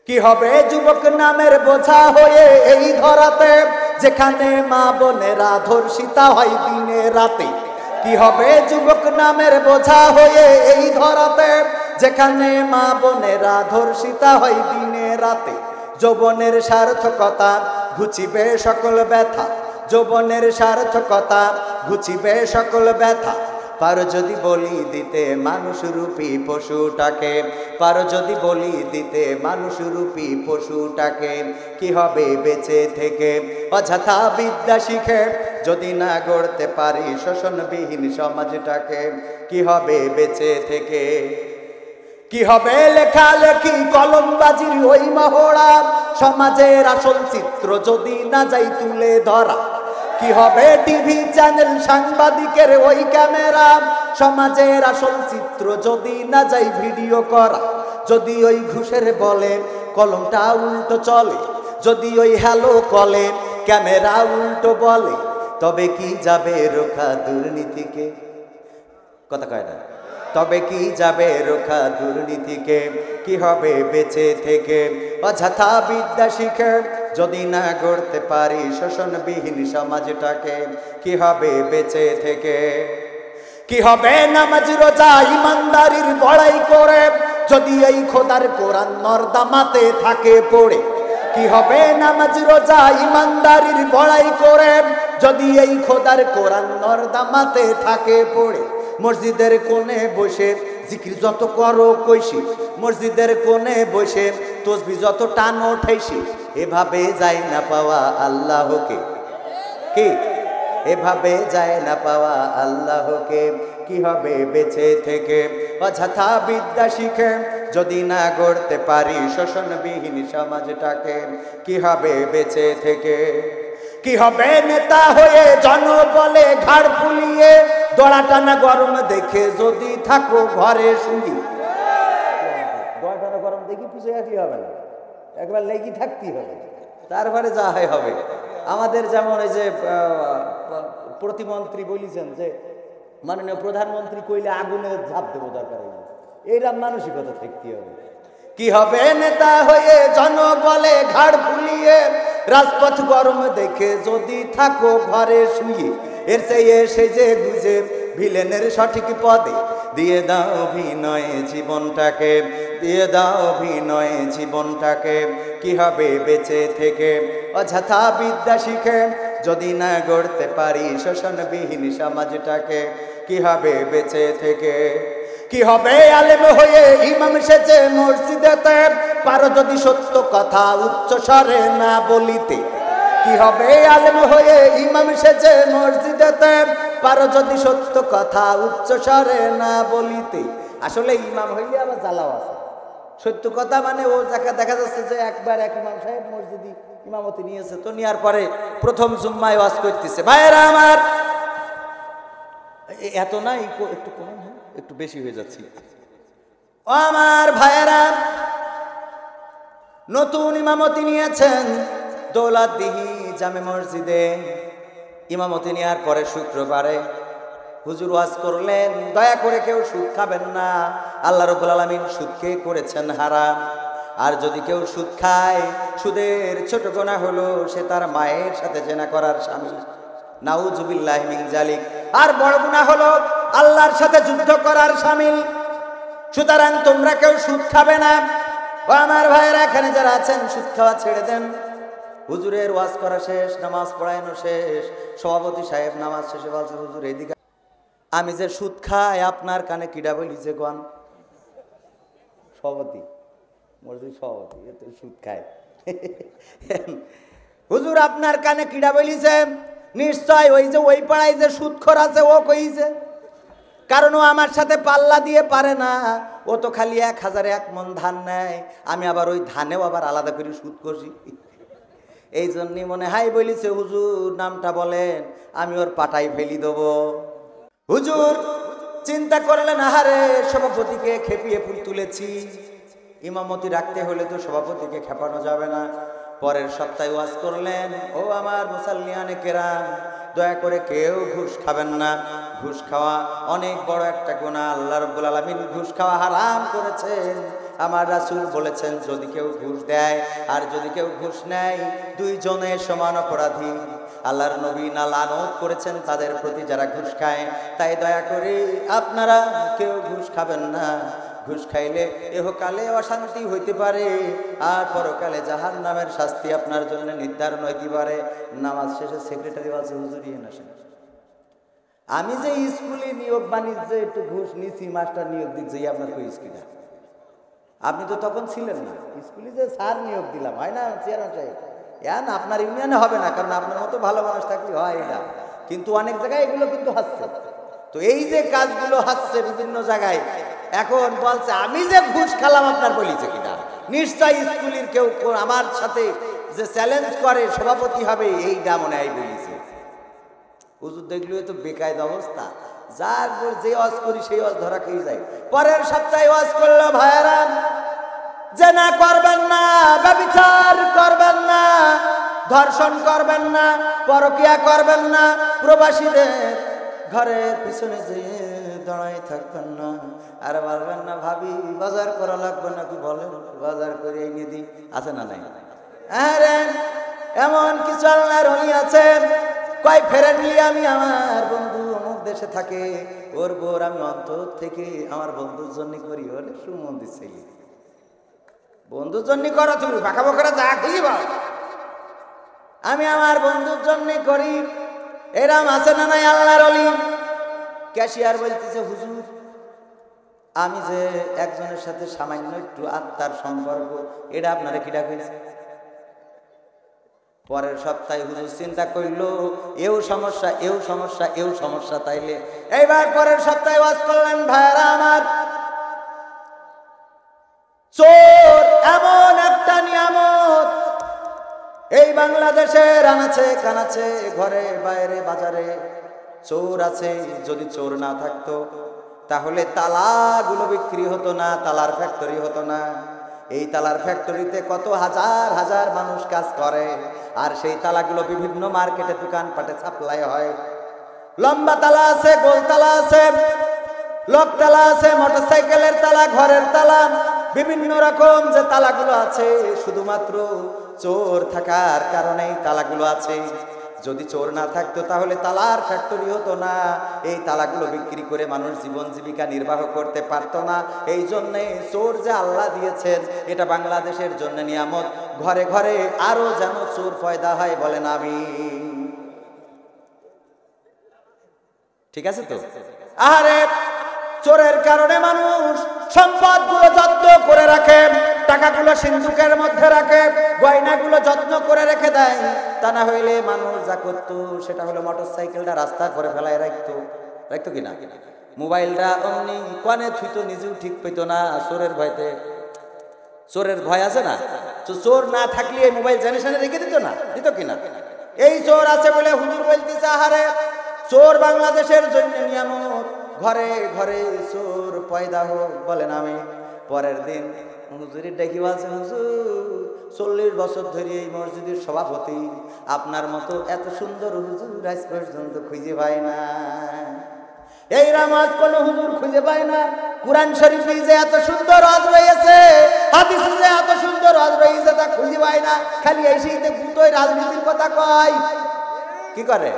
কি হবে যুবক নামের বোঝা হয়ে এই ধরাতে, যেখানে মা বোনেরা ধর্ষিতা হয় দিনে রাতে। কি হবে যুবক নামের বোঝা হয়ে এই ধরাতে, যেখানে মা বোনেরা ধর্ষিতা হয় দিনে রাতে। যৌবনের সার্থকতা ঘুচিবে সকল ব্যথা, যৌবনের সার্থকতা ঘুচিবে সকল ব্যথা। পারো যদি বলি দিতে মানুষ রূপী পশুটাকে, পারো যদি বলি দিতে মানুষ রূপী পশুটাকে। কি হবে বেঁচে থেকে অযথা বিদ্যা শিখে, যদি না গড়তে পারি শোষণবিহীন সমাজটাকে। কি হবে বেঁচে থেকে, কি হবে লেখালেখি কলমবাজির ওই মহড়া, সমাজের আসল চিত্র যদি না যাই তুলে ধরা। কি হবে টিভি চ্যানেল সাংবাদিকের ওই ক্যামেরা, সমাজের আসল চিত্র যদি না যাই ভিডিও করা। যদি ওই ঘুষের বলে কলমটা উল্টো চলে, যদি ওই হ্যালো কলে ক্যামেরা উল্টো বলে, তবে কি যাবে রোখা দুর্নীতিকে? কথা কয় না? তবে কি যাবে রোখা দুর্নীতিকে? কি হবে বেঁচে থেকে অযথা বিদ্যা শিখে, যদি না গড়তে পারি শোষণবিহীন সমাজটাকে। কি হবে বেঁচে থেকে, কি হবে নামাজ রোজা ইমানদারির বড়াই করে, যদি এই খোদার কোরআন নর্দমাতে থাকে পড়ে। কি হবে নামাজ রোজা ইমানদারির বড়াই করে, যদি এই খোদার কোরআন নর্দমাতে থাকে পড়ে। মসজিদের কোণে বসে জিকির যত করো কইছি, মসজিদের কোণে বসে তসবিহ যত টানো ঠেসি, এভাবে যায় না পাওয়া আল্লাহকে। কি এভাবে যায় না পাওয়া আল্লাহকে? কি হবে বেঁচে থেকে অযথা বিদ্যা শিখে, যদি না গড়তে পারি শোষণবিহীন সমাজটাকে। কি হবে বেঁচে থেকে, কি হবে নেতা হয়ে জনবলে ঘাড় ফুলিয়ে, দড়া টানা গরম দেখে যদি থাকো ঘরে শুনি। দড়া টানা গরম দেখি পিছিয়ে আসলে হবে না, একবার লেগে থাকতেই হবে, তারপরে যা হয় হবে। আমাদের যেমন এই যে প্রতিমন্ত্রী বলেছেন যে মাননীয় প্রধানমন্ত্রী কইলে আগুনে ঝাঁপ দেবো, দরকার এইরকম মানসিকতা থাকতে হবে। কি হবে নেতা হয়ে জনবলে ঘাড় ফুলিয়ে, রাজপথ গরম দেখে যদি থাকো ঘরে শুয়ে। এর চেয়ে সেজে গুজে ভিলেনের সঠিক পদে দিয়ে দাও অভিনয়ে জীবনটাকে, দিয়ে দাও অভিনয়ে জীবনটাকে। কি হবে বেঁচে থেকে অযথা বিদ্যা শিখে, যদি না গড়তে পারি শোষণবিহীন সমাজটাকে। কি হবে বেঁচে থেকে, কি হবে আলেম হয়ে ইমাম সেজে মসজিদেতে, পারো যদি সত্য কথা উচ্চ স্বরে না বলিতে। কি হবে আলেম হয়ে ইমাম সেজে মসজিদেতে, পারো যদি সত্য কথা উচ্চ স্বরে না বলিতে। আসলে ইমাম হইলে আবার জ্বালাও আছে। সত্য কথা মানে ও দেখা যাচ্ছে যে একবার এক ইমাম সাহেব মসজিদে ইমামতি নিয়েছে, তো নেওয়ার পরে প্রথম জুম্মায় ওয়াজ করতেছে। ভাইয়েরা আমার এত না, একটু কম, একটু বেশি হয়ে যাচ্ছে। ও আমার ভাইয়েরা, নতুন ইমামতি নিয়েছেন দৌলতদিহি জামে মসজিদে। ইমামতি নেওয়ার পরে শুক্রবারে হুজুর ওয়াজ করলেন, দয়া করে কেউ সুদ খাবেন না, আল্লাহ রাব্বুল আলামিন সুদকে করেছেন হারাম। আর যদি কেউ সুদ খায়, সুদের ছোট গুনাহ হলো সে তার মায়ের সাথে জেনা করার শামিল, নাউজুবিল্লাহি মিন জালিক। আর বড় গুনাহ হলো আল্লাহর সাথে যুদ্ধ করার শামিল। সুতরাং তোমরা কেউ সুদ খাবে না। ও আমার ভাইয়েরা, এখানে যারা আছেন সুদ খাওয়া ছেড়ে দেন। হুজুরের ওয়াজ করা শেষ, নামাজ পড়ানো শেষ, সভাপতি সাহেব নামাজ শেষে বলছে, হুজুর এদিকে আমি যে সুদ খাই আপনার কানে কিডা বলিছে কোন? সভাপতি, মসজিদ সভাপতি এত সুদ খায়। হুজুর আপনার কানে কিডা বলিছে? নিশ্চয় ওই যে ওই পাড়ায় যে সুদখোর আছে ও কইছে, কারণ ও আমার সাথে পাল্লা দিয়ে পারে না। ও তো খালি 1001 মন ধান নেয়, আমি আবার ওই ধানেও আবার আলাদা করে সুদ করছি। এই জন্যই মনে হয় বলিছে, হুজুর নামটা বলেন, আমি ওর পাটাই ফেলি দেবো। হুজুর চিন্তা করলেন, আহারে সভাপতিকে খেপিয়ে তুলেছি, ইমামতি রাখতে হলে তো সভাপতিকে খেপানো যাবে না। পরের সপ্তাহে ওয়াজ করলেন, ও আমার মুসাল্লিয়ানে কেরাম, দয়া করে কেউ ঘুষ খাবেন না। ঘুষ খাওয়া অনেক বড় একটা গুনাহ, আল্লাহ রাব্বুল আলামিন ঘুষ খাওয়া হারাম করেছেন। আমার রাসূল বলেছেন যদি কেউ ঘুষ দেয় আর যদি কেউ ঘুষ নেয় দুইজনে সমান অপরাধী। আল্লাহর নবী না লানত করেছেন তাদের প্রতি যারা ঘুষ খায়। তাই দয়া করে আপনারা কেউ ঘুষ খাবেন না। ঘুষ খাইলে ইহকালে অশান্তি হইতে পারে আর পরকালে জাহান্নামের শাস্তি আপনার জন্য নির্ধারণ হইতে পারে। নামাজ শেষে সেক্রেটারি বলছে হুজুরি না আমি যে স্কুলে নিয়োগ বাণিজ্যে একটু ঘুষ নিছি মাস্টার নিয়োগ দিচ্ছি আপনার কই স্কুলে আপনি তো তখন ছিলেন না। স্কুলে যে স্যার নিয়োগ দিলাম হয় না চেয়ারম্যান সাহেব না আপনার ইউনিয়নে হবে না, কারণ আপনার মতো ভালো মানুষ থাকলে হয় এটা, কিন্তু অনেক জায়গায় এগুলো কিন্তু হচ্ছে। তো এই যে কাজগুলো হচ্ছে বিভিন্ন জায়গায় এখন বলছে আমি যে ঘুষ খেলাম আপনার বলিছে কিনা। নিশ্চয়ই স্কুলের কেউ আমার সাথে যে চ্যালেঞ্জ করে সভাপতি হবে এইটা মনে হয় বলিছে। হুজুর দেখলে তো বেকায়দা অবস্থা, যার যে ওয়াজ করি সেই ওয়াজ ধরা খেয়ে যায়। পরের সপ্তাহে ওয়াজ করলো ভাইয়েরা জেনা করবেন না, ব্যভিচার করবেন না, ধর্ষণ করবেন না, পরকিয়া করবেন না, প্রবাসীদের ঘরের পিছনে যেয়ে দাঁড়াই থাকবেন না, আর বলবেন না ভাবি বাজার করা লাগবে নাকি বলেন বাজার করে এনে দিই, আছে না নাই? আরে এমন কিছু আল্লাহর ওলি আছে কয় ফ্রেন্ডলি আমি আমার বন্ধু অমুক দেশে থাকে ওর বোর আমি অন্তর থেকে আমার বন্ধুর জন্য করি। হলে সুমন্দির ছেলে বন্ধুর জন্য করো তুমি বাঁকা বকরা যা খুঁজি বল আমি আমার বন্ধুর জন্য করি। এরাম আছে না নাই আল্লাহর ওলি? ক্যাশিয়ার বলতেছে হুজুর আমি যে একজনের সাথে সামান্য একটু আত্মার সম্পর্ক এটা আপনারা কি ডাকেছে? পরের সপ্তাহে হুজুর চিন্তা করলো এও সমস্যা এও সমস্যা এও সমস্যা, তাইলে এইবার পরের সপ্তাহে ওয়াজ করলেন ভাইরা আমার চোর এমন একটা নিয়ামত এই বাংলাদেশের আনাচে কানাচে ঘরে বাইরে বাজারে চোর আছে। যদি চোর না থাকতো তাহলে তালাগুলো বিক্রি হতো না, তালার ফ্যাক্টরি হতো না। এই তালার ফ্যাক্টরিতে কত হাজার হাজার মানুষ কাজ করে আর সেই তালাগুলো বিভিন্ন মার্কেটে দোকানপাটে সাপ্লাই হয়। লম্বা তালা আছে, গোল তালা আছে, লক তালা আছে, মোটরসাইকেলের তালা, ঘরের তালা, বিভিন্ন রকম যে তালাগুলো আছে শুধুমাত্র চোর থাকার কারণেই তালাগুলো আছে। যদি চোর না থাকতো তাহলে তালার ফ্যাক্টরি হতো না, এই তালাগুলো বিক্রি করে মানুষ জীবন জীবিকা নির্বাহ করতে পারতো না। এই জন্যে চোর যে আল্লাহ দিয়েছেন এটা বাংলাদেশের জন্য নিয়ামত। ঘরে ঘরে আরো যেন চোর পয়দা হয়, বলেন আমিন। ঠিক আছে তো? আরে চোরের কারণে মানুষ সম্পদগুলো যত্ন করে রাখে, টাকাগুলো সিন্ধুকের মধ্যে রাখে, গয়নাগুলো যত্ন করে রেখে দেয়। তা না হইলে মানুষ যা করতো সেটা হলো মোটরসাইকেলটা রাস্তা করে ফেলায় রাখতো কিনা, মোবাইলটা অমনি কানে থুইতো, নিজেও ঠিক পেতো না চোরের ভয়তে। চোরের ভয় আছে না, তো চোর না থাকলে এই মোবাইল জানি সানে রেখে দিত না, দিত কিনা? এই চোর আছে বলে হুজুর বলতেছে আহারে চোর বাংলাদেশের জন্য নিয়ামত, ঘরে ঘরে চোর পয়দা হোক, বলেন আমি। পরের দিন হুজুরের ডাকি বলছে হুজুর 40 বছর ধরে এই মসজিদের সভাপতি, আপনার মতো এত সুন্দর হুজুর আজ পর্যন্ত খুঁজে পাই না। এই নামাজ কোন হুজুর খুঁজে পায় না। কুরআন শরীফে যে এত সুন্দর ওয়াজ রয়েছে, হাদিসে যে এত সুন্দর ওয়াজ রয়েছে তা খুঁজে পায় না। খালি এই শীতে ভূতই রাজনীতির কথা কয়, কি করে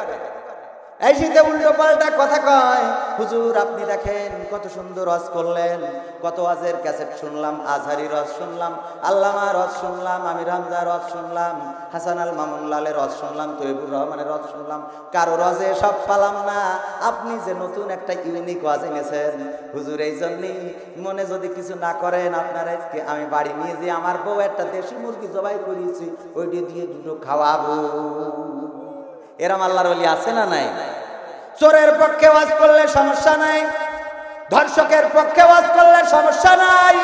এই শীতে উল্টো পাল্টা কথা কয়। হুজুর আপনি দেখেন কত সুন্দর ওয়াজ করলেন, কত ওয়াজের ক্যাসেট শুনলাম, আজহারির ওয়াজ শুনলাম, আল্লামার ওয়াজ শুনলাম, আমির হামজার ওয়াজ শুনলাম, হাসান আল মামুন লালের ওয়াজ শুনলাম, তৈবুর রহমানের ওয়াজ শুনলাম, কারোর ওয়াজে সব পালাম না। আপনি যে নতুন একটা ইউনিক ওয়াজ এনেছেন হুজুর, এই জন্যই মনে যদি কিছু না করেন আপনার আজকে আমি বাড়ি নিয়ে যে আমার বউ একটা দেশি মুরগি জবাই করিয়েছি ওইটা দিয়ে দুটো খাওয়াবো। এরম আল্লাহর ওলি আছে না নাই? চোরের পক্ষে ওয়াজ করলে সমস্যা নাই, ধর্ষকের পক্ষে ওয়াজ করলে সমস্যা নাই,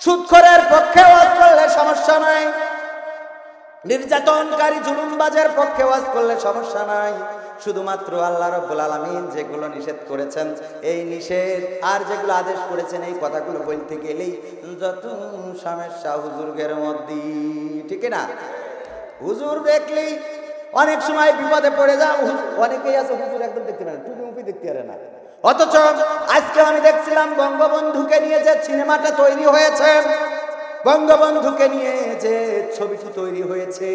সুদখোরের পক্ষে ওয়াজ করলে সমস্যা নাই, নির্যাতনকারী জুলুমবাজের পক্ষে ওয়াজ করলে সমস্যা নাই। শুধুমাত্র আল্লাহ রাব্বুল আলামিন যেগুলো নিষেধ করেছেন এই নিষেধ আর যেগুলো আদেশ করেছেন এই কথাগুলো বলতে গেলেই যত সমস্যা হুজুরের মধ্যে, ঠিক না? হুজুর দেখলেই অনেক সময় বিপদে পড়ে যাও। অনেকেই আছে হুজুর একদম দেখতে পারে না, টুপি মুপি দেখতে পারে না, অথচ আজকে আমি দেখছিলাম বঙ্গবন্ধুকে নিয়ে যে সিনেমাটা তৈরি হয়েছে, বঙ্গবন্ধুকে নিয়ে যে ছবিটি তৈরি হয়েছে,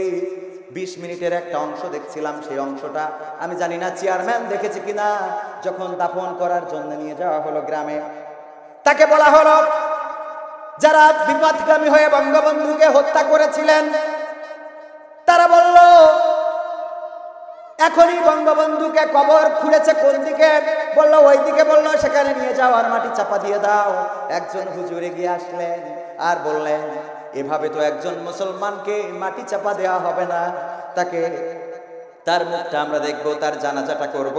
20 মিনিটের একটা অংশ দেখছিলাম। সেই অংশটা আমি জানি না চেয়ারম্যান দেখেছে কিনা। যখন দাফন করার জন্য নিয়ে যাওয়া হলো গ্রামে, তাকে বলা হলো যারা বিপথগামী হয়ে বঙ্গবন্ধুকে হত্যা করেছিলেন তারা বলল এখনই বঙ্গবন্ধুকে কবর খুঁড়েছে কোন দিকে, বললো ওই দিকে। বললো সেখানে নিয়ে যাও আর মাটি চাপা দিয়ে দাও। একজন হুজুর এগিয়ে আসলেন আর বললেন এভাবে তো একজন মুসলমানকে মাটি চাপা দেওয়া হবে না, তাকে তার মুখটা আমরা দেখবো, তার জানাজাটা করব,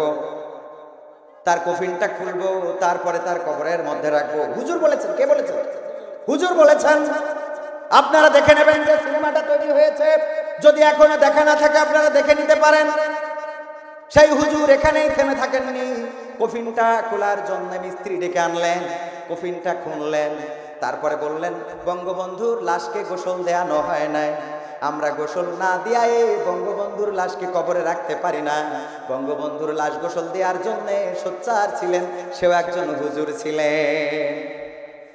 তার কফিনটা খুলবো, তারপরে তার কবরের মধ্যে রাখবো। হুজুর বলেছেন। কে বলেছেন? হুজুর বলেছেন। আপনারা দেখে নেবেন যে সিনেমাটা তৈরি হয়েছে, যদি এখনো দেখা না থাকে আপনারা দেখে নিতে পারেন। সেই হুজুর এখানেই থেমে থাকেননি, কফিনটা খোলার জন্য মিস্ত্রি ডেকে আনলেন, কফিনটা খুললেন, তারপরে বললেন বঙ্গবন্ধুর লাশকে গোসল দেওয়ানো হয় নাই, আমরা গোসল না দিয়ায় বঙ্গবন্ধুর লাশকে কবরে রাখতে পারি না। বঙ্গবন্ধুর লাশ গোসল দেওয়ার জন্য সোচ্চার ছিলেন, সেও একজন হুজুর ছিলেন।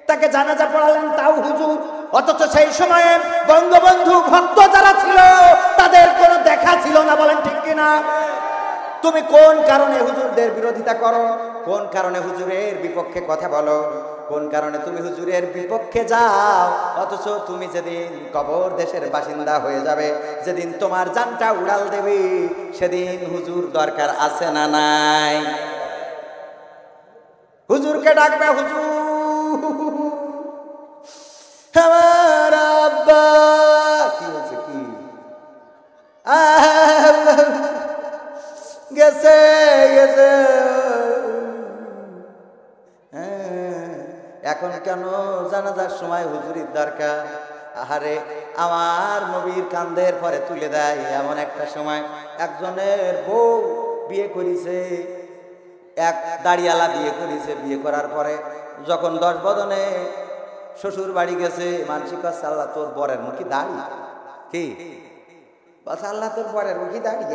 তাকে জানাজা পড়ালেন, তাও হুজুর। অথচ সেই সময়ে বঙ্গবন্ধু ভক্ত যারা ছিল তাদের কোনো দেখা ছিল না। বলেন ঠিক কিনা? তুমি কোন কারণে হুজুরদের বিরোধিতা করো? কোন কারণে হুজুরের বিপক্ষে কথা বলো? কোন কারণে তুমি হুজুরের বিপক্ষে যাও? অথচ তুমি যেদিন কবর দেশের বাসিন্দা হয়ে যাবে, যেদিন তোমার জানটা উড়াল দেবে, সেদিন হুজুর দরকার আছে না নাই? হুজুরকে ডাকবে, হুজুর আমার আব্বা। কি হয়েছে? কি গেছে গেছে, এখন কেন জানাজার সময় হুজুরির দরকার? আহারে, আমার নবীর কান্দের পরে তুলে দেয় এমন একটা সময়। একজনের বউ বিয়ে করেছে, এক দাড়িয়ালা বিয়ে করেছে। বিয়ে করার পরে যখন 10 বদনে শ্বশুর বাড়ি গেছে, মানসিক আল্লাহ তোর বরের মুখী দাড়ি। কি বাস? আল্লাহ তোর বরের মুখী দাড়ি।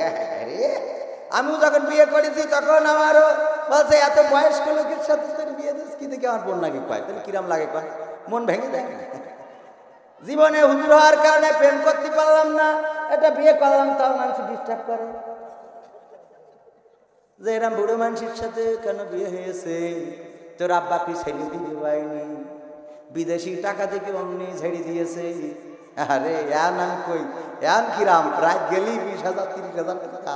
আমিও যখন বিয়ে করেছি তখন আমারও বলছে এত বয়স্ক লোকের সাথে তোর বিয়ে দিস কি দেখে আমার বোন নাকি কয়, তাহলে কিরাম লাগে কয়, মন ভেঙে যায়। জীবনে হুজুর হওয়ার কারণে প্রেম করতে পারলাম না, এটা বিয়ে করলাম, তাও মানুষ ডিস্টার্ব করে যে এরম বুড়ো মানুষের সাথে কেন বিয়ে হয়েছে, তোর আব্বা কি ছেড়ে দিতে পাইনি, বিদেশি টাকা থেকে অমনি ছেড়ে দিয়েছে। আরে এন আমি কই, এন কিরাম প্রায় গেলি 20,000 30,000 টাকা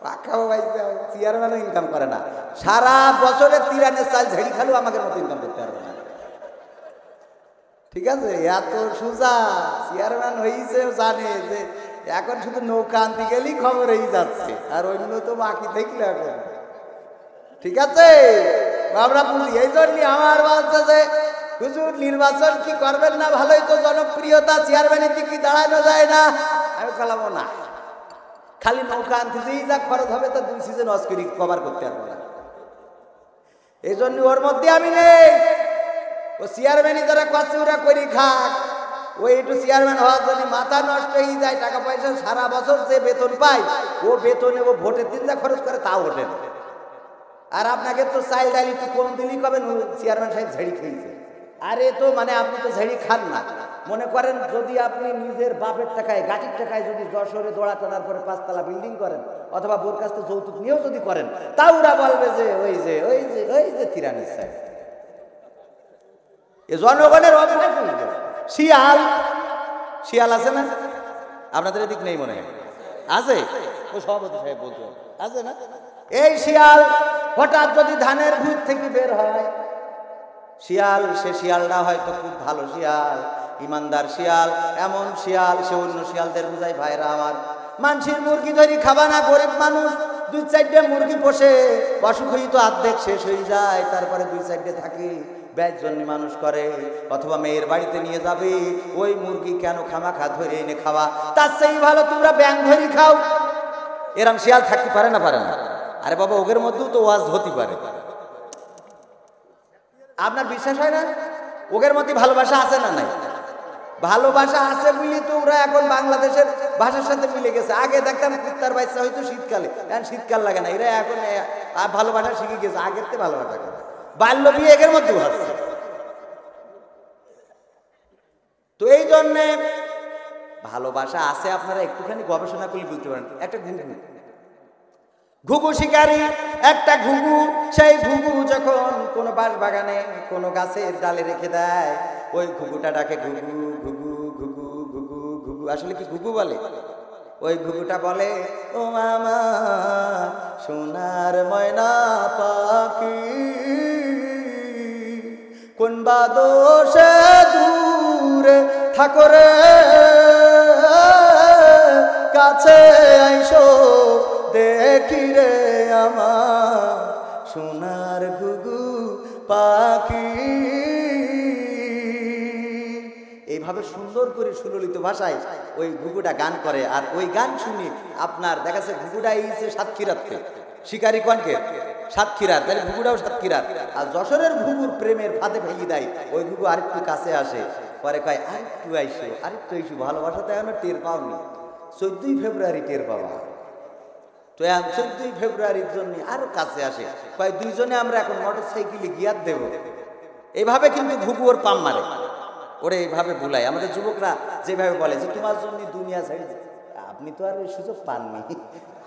পাকাও পাইছে। চেয়ারম্যানও ইনকাম করে না, সারা বছরে 3 চাল ঝেড়ি খালেও আমাকে মতো ইনকাম করতে পারবে না। ঠিক আছে, এত সোজা চেয়ারম্যান হয়েছে, জানে যে এখন শুধু নৌকা আনতে গেলেই খবর হয়ে যাচ্ছে, আর অন্য তো বাকি দেখলে এখন। ঠিক আছে, আমরা বুঝি। এই জন্যই আমার বলছে যে হুজুর নির্বাচন কি করবেন না, ভালোই তো জনপ্রিয়তা, চেয়ারম্যানের দিকে দাঁড়ানো যায় না। আমি বললাম না, খালি নৌকা আনতে যেই যা খরচ হবে তা 2 সিজন অস্করি কভার করতে পারবো না। এই জন্য ওর মধ্যে আমি নেই। ও চেয়ারম্যানই যারা কাছে ওরা করি খাক, ওই একটু চেয়ারম্যান হওয়ার জন্য মাথা নষ্ট হয়ে যায়, টাকা পয়সা সারা বছর যে বেতন পায়, ও বেতনে ও ভোটের দিন যা খরচ করে তাও ওঠে না। আর আপনাকে তো চাইল ডাল একটু কম দিলেই কবেন চেয়ারম্যান সাহেব ঝেড়ি খেয়েছে। আরে তো মানে আপনি তো ঝেড়ি খান না। মনে করেন যদি আপনি নিজের বাপের টাকায়, গাড়ির টাকায় যদি যশোরে দৌড়া টানার পরে 5 তলা বিল্ডিং করেন, অথবা বোর কাছ থেকে যৌতুক নিয়েও যদি করেন, তাও ওরা বলবে যে ওই যে ওই যে ওই যে তিরানি সাহেব। এ জনগণের অভ্যাস হয়ে গেছে। শিয়াল, শিয়াল আছে না আপনাদের এদিক? নেই মনে হয়, আছে। ও সভাপতি সাহেব বলতে আছে না? এই শিয়াল হঠাৎ যদি ধানের ভূত থেকে বের হয়, শিয়াল, সে শিয়ালটা হয়তো খুব ভালো শিয়াল, ইমানদার শিয়াল, এমন শিয়াল সে অন্য শিয়ালদের বুঝায় ভাইরা আমার, মানুষের মুরগি ধরি খাবা না, গরিব মানুষ 2-4টে মুরগি পোষে, অসুখ হই তো অর্ধেক শেষ হয়ে যায়, তারপরে 2-4টে থাকে, ব্যয়ের জন্য মানুষ করে, অথবা মেয়ের বাড়িতে নিয়ে যাবে, ওই মুরগি কেন খামাখা ধরে এনে খাওয়া, তার সেই ভালো তোমরা ব্যাং ধরি খাও। এরম শিয়াল থাকতে পারে না? পারে না? আরে বাবা, ওদের মধ্যেও তো ওয়াজ হতে পারে। আপনার বিশ্বাস হয় না? ওদের মধ্যে ভালোবাসা আছে না নাই? ভালোবাসা আছে বলি তো ওরা এখন বাংলাদেশের ভাষার সাথে মিলে গেছে। আগে দেখতাম কুত্তার বাচ্চা হয়তো শীতকালে, এখন শীতকাল লাগে না, এরা এখন ভালোবাসা শিখে গেছে, আগের থেকে ভালোবাসা করে বাল্য বিয়ে এর মধ্যে হচ্ছে। তো এই জন্যে ভালোবাসা আছে, আপনারা একটুখানি গবেষণা করলে বুঝতে পারেন। একটা ঘুঘু শিকারী, একটা ঘুঘু, সেই ঘুঘু যখন কোনো বাঁশ বাগানে কোনো গাছের ডালে রেখে দেয়, ওই ঘুঘুটা ডাকে ঘুঘু ঘুঘু ঘুঘু ঘুঘু ঘুঘু, আসলে কি ঘুঘু বলে? ওই ঘুঘুটা বলে, ও মামা সোনার ময়না পাখি, কোন বাদোষে দূরে থাকো রে, কাছে আইসো দেখি রে আমার সোনার ঘুঘু পাখি। এইভাবে সুন্দর করে সুললিত ভাষায় ওই ঘুঘুটা গান করে। আর ওই গান শুনি আপনার দেখা যাচ্ছে ঘুঘুটা এইছে সাতক্ষীরাতে, শিকারী কনকে সাতক্ষীরার, তাহলে ঘুঘুটাও সাতক্ষীরার। আর যশোরের ঘুঘুর প্রেমের ফাঁদে ফেলি দেয়, ওই ঘুঘু আরেকটু কাছে আসে, পরে কয় আরেকটু আইসো আরেকটু আইসো, ভালোবাসাতে এখনো টের পাওনি, 14ই ফেব্রুয়ারি টের পাওয়া। তো 14ই ফেব্রুয়ারির জন্য আরো কাছে আসে, কয় দুইজনে আমরা এখন মোটর সাইকেলে গিয়ার দেব। এইভাবে কিন্তু ঘুঘু ওর পাম মারে, ওরে এইভাবে ভুলাই। আমাদের যুবকরা যেভাবে বলে যে তোমার জন্য দুনিয়া ছেড়ে, আপনি তো আর ওই সুযোগ পাননি,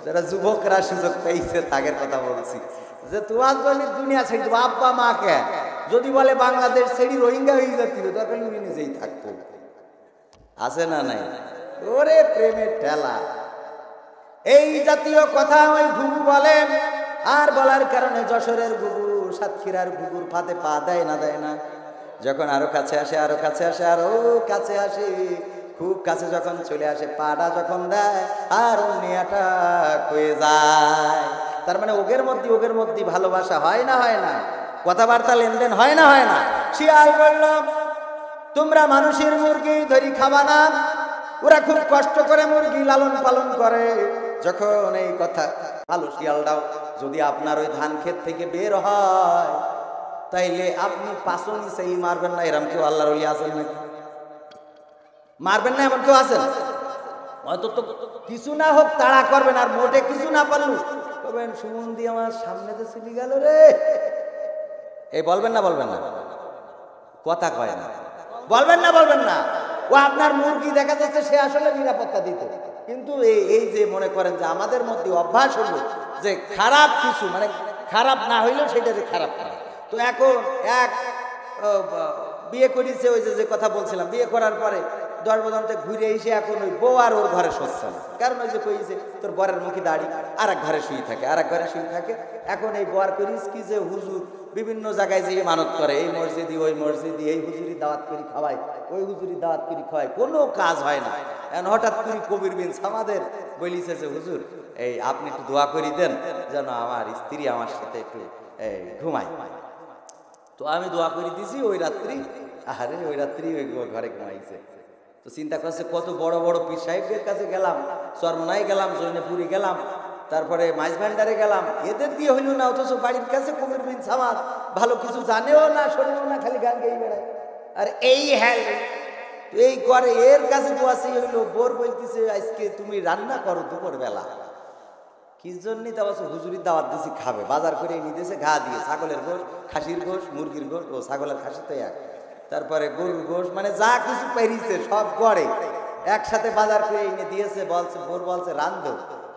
যারা যুবকরা সুযোগ পেয়েছে তাদের কথা বলছি, যে তোমার জন্য দুনিয়া ছেড়ে দেবো। আব্বা মাকে যদি বলে বাংলাদেশ ছেড়ে রোহিঙ্গা হয়ে যাচ্ছিল, তখন উনি নিজেই থাকতো, আছে না নাই? ওরে প্রেমের ঠেলা। এই জাতীয় কথা ওই ঘুঘু বলে, আর বলার কারণে যশোরের ঘুঘু সাতক্ষীরার ঘুঘুর ফাঁদে পা দেয় না, দেয় না। যখন আরো কাছে আসে, আরো কাছে আসে, আরো কাছে আসে, খুব কাছে যখন চলে আসে, পাটা যখন দেয় আর অন্যটা হয়ে যায়। তার মানে ওগের মধ্যে ভালোবাসা হয় না, হয় না? কথাবার্তা লেনদেন হয় না, হয় না? শিয়াল বলল, তোমরা মানুষের মুরগি ধরি খাবা না? ওরা খুব কষ্ট করে মুরগি লালন পালন করে। যখন এই কথা, ভালো শিয়ালটাও যদি আপনার ওই ধান ক্ষেত থেকে বের হয়, তাইলে আপনি পাঁচনি সেই মারবেন না। এরম কেউ আল্লাহর ওলি আছেন নাকি? মারবেন না এমন কেউ আছেন? হয়তো তো কিছু না হোক তাড়া করবেন, আর মোটে কিছু না পারলু করবেন, সুমন্দি আমার সামনে তো চলে গেল রে, এই বলবেন না? বলবেন না? কথা কয় না, বলবেন না? বলবেন না? ও আপনার মুরগি দেখা যাচ্ছে সে আসলে নিরাপত্তা দিত, কিন্তু এই যে মনে করেন যে আমাদের মধ্যে অভ্যাস হলো যে খারাপ কিছু, মানে খারাপ না হইলেও সেটা যে খারাপ করা। তো এখন এক বিয়ে করেছে, ওই যে কথা বলছিলাম, বিয়ে করার পরে 10 বছর ঘুরে এসে এখন ওই বউ আর ওর ঘরে সচ্ছে না, কারণ ওই যে কইছে তোর বরের মুখে দাঁড়ি, আর এক ঘরে শুয়ে থাকে, আর এক ঘরে শুয়ে থাকে। এখন এই বর করিস কি যে হুজুর বিভিন্ন জায়গায় যেয়ে মানত করে, এই মসজিদি ওই মসজিদি, এই হুজুরি দাওয়াত করে খাওয়ায়, ওই হুজুরি দাওয়াত করে খাওয়ায়, কোনো কাজ হয় না। এখন হঠাৎ করে কবির বিন আমাদের বলিছে যে হুজুর এই আপনি একটু দোয়া করি দেন যেন আমার স্ত্রী আমার সাথে একটু ঘুমায়। তো আমি দোয়া করে দিছি, ওই রাত্রি, আরে ওই রাত্রি ওই ঘরে ঘুমাইছে। তো চিন্তা করছে কত বড় বড় পীর সাহেবদের কাছে গেলাম, চরমনাই গেলাম, জৈনপুরি গেলাম, তারপরে মাইজ ভান্ডারে গেলাম, এদের দিয়ে হইল না, অথচ বাড়ির কাছে কবির বিন সামাদ ভালো কিছু জানেও না, শোনেও না, খালি গান গেয়ে বেড়ায়। আর এই হ্যাঁ এই করে, এর কাছে দোয়াছি হইলো, বোর বলতেছে আজকে তুমি রান্না করো দুপুর বেলা। কি জন্য? তা বলছে হুজুরির দাওয়াত দিছি, খাবে, বাজার করে এনে দিয়েছে, ঘা দিয়ে ছাগলের গোশ, খাসির গোশ, মুরগির গোশ, ও ছাগলের খাসি তো এক, তারপরে গরুর গোশ, মানে যা কিছু পেরিয়েছে সব করে একসাথে বাজার করে এনে দিয়েছে। বলছে বোর বলছে রান্ধো,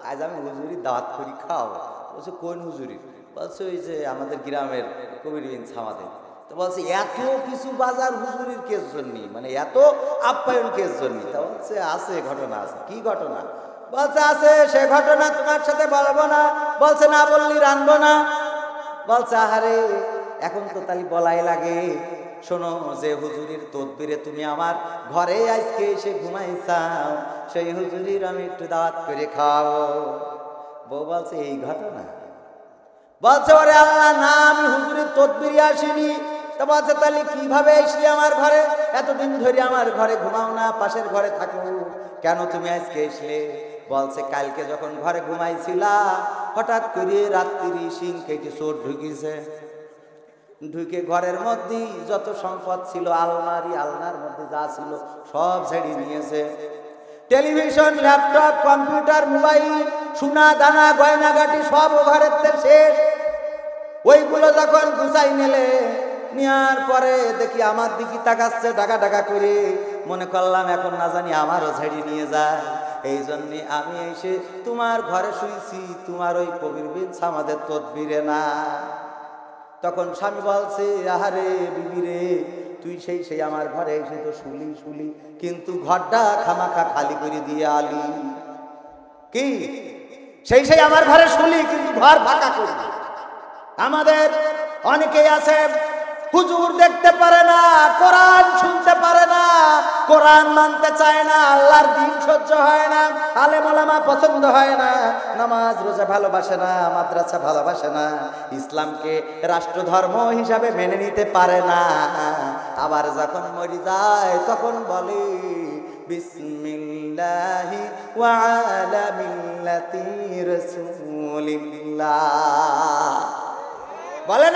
আজ আমি হুজুরির দাওয়াত করি, খাও। বলছে কোন হুজুরি? বলছে ওই যে আমাদের গ্রামের কবির বিন ছামাদের। তো বলছে এত কিছু বাজার হুজুরির কেস জন্য, মানে এত আপ্যায়ন কেস জন্য? তা বলছে আছে, ঘটনা আছে। কি ঘটনা? বলছে আছে, সে ঘটনা তোমার সাথে বলবো না। বলছে না বললি রানবো না। বলছে আহারে এখন তো তাহলে বলাই লাগে, শোনো যে হুজুরির তদবিরে তুমি আমার ঘরে আজকে এসে ঘুমাইছাও, সেই হুজুরির আমি একটু দাওয়াত করে খাওয়াবো। বউ বলছে এই ঘটনা? বলছে ওরে আল্লাহ না, আমি হুজুরির তদবিরে আসিনি। তা বলছে তাহলে কিভাবে আসলি আমার ঘরে? এতদিন ধরে আমার ঘরে ঘুমাও না, পাশের ঘরে থাকো, কেন তুমি আজকে আসলে? বলছে কালকে যখন ঘরে ঘুমাইছিলা হঠাৎ করে রাত্রি সিং কেটে চোর ঢুকিছে। ঢুকে ঘরের মধ্যে যত সম্পদ ছিল, আলমারি আলনার মধ্যে যা ছিল সব ছেড়ে নিয়েছে। টেলিভিশন, ল্যাপটপ, কম্পিউটার, মোবাইল, সোনা দানা গয়নাগাটি সব ঘরের শেষ। ওইগুলো যখন গুছাই নিলে, নেওয়ার পরে দেখি আমার দিকে তাকাচ্ছে ডাকা ডাকা করে। মনে করলাম এখন না জানি আমারও ছেড়ে নিয়ে যায়। এই জন্যে আমি এসে তোমার ঘরে শুয়েছি, তোমার ওই কবির বিছ আমাদের তদবিরে না। তখন স্বামী বলছে, আহারে বিবি রে, তুই সেই আমার ঘরে এসে তো শুলি, কিন্তু ঘরটা খামাখা খালি করে দিয়ে আলি। কি সেই আমার ঘরে শুলি, কিন্তু ঘর ফাঁকা করি। আমাদের অনেকেই আছে হুজুর দেখতে পারে না, কোরআন শুনতে পারে না, কোরআন মানতে চায় না, আল্লাহর দ্বীন সহ্য হয় না, আলেম ওলামা পছন্দ হয় না, নামাজ রোজা ভালোবাসে না, মাদ্রাসা ভালোবাসে না, ইসলামকে রাষ্ট্র ধর্ম হিসাবে মেনে নিতে পারে না। আবার যখন মরে যায় তখন বলে বিসমিল্লাহি ওয়া আলা মিল্লাতি রাসূলিল্লাহ। বলে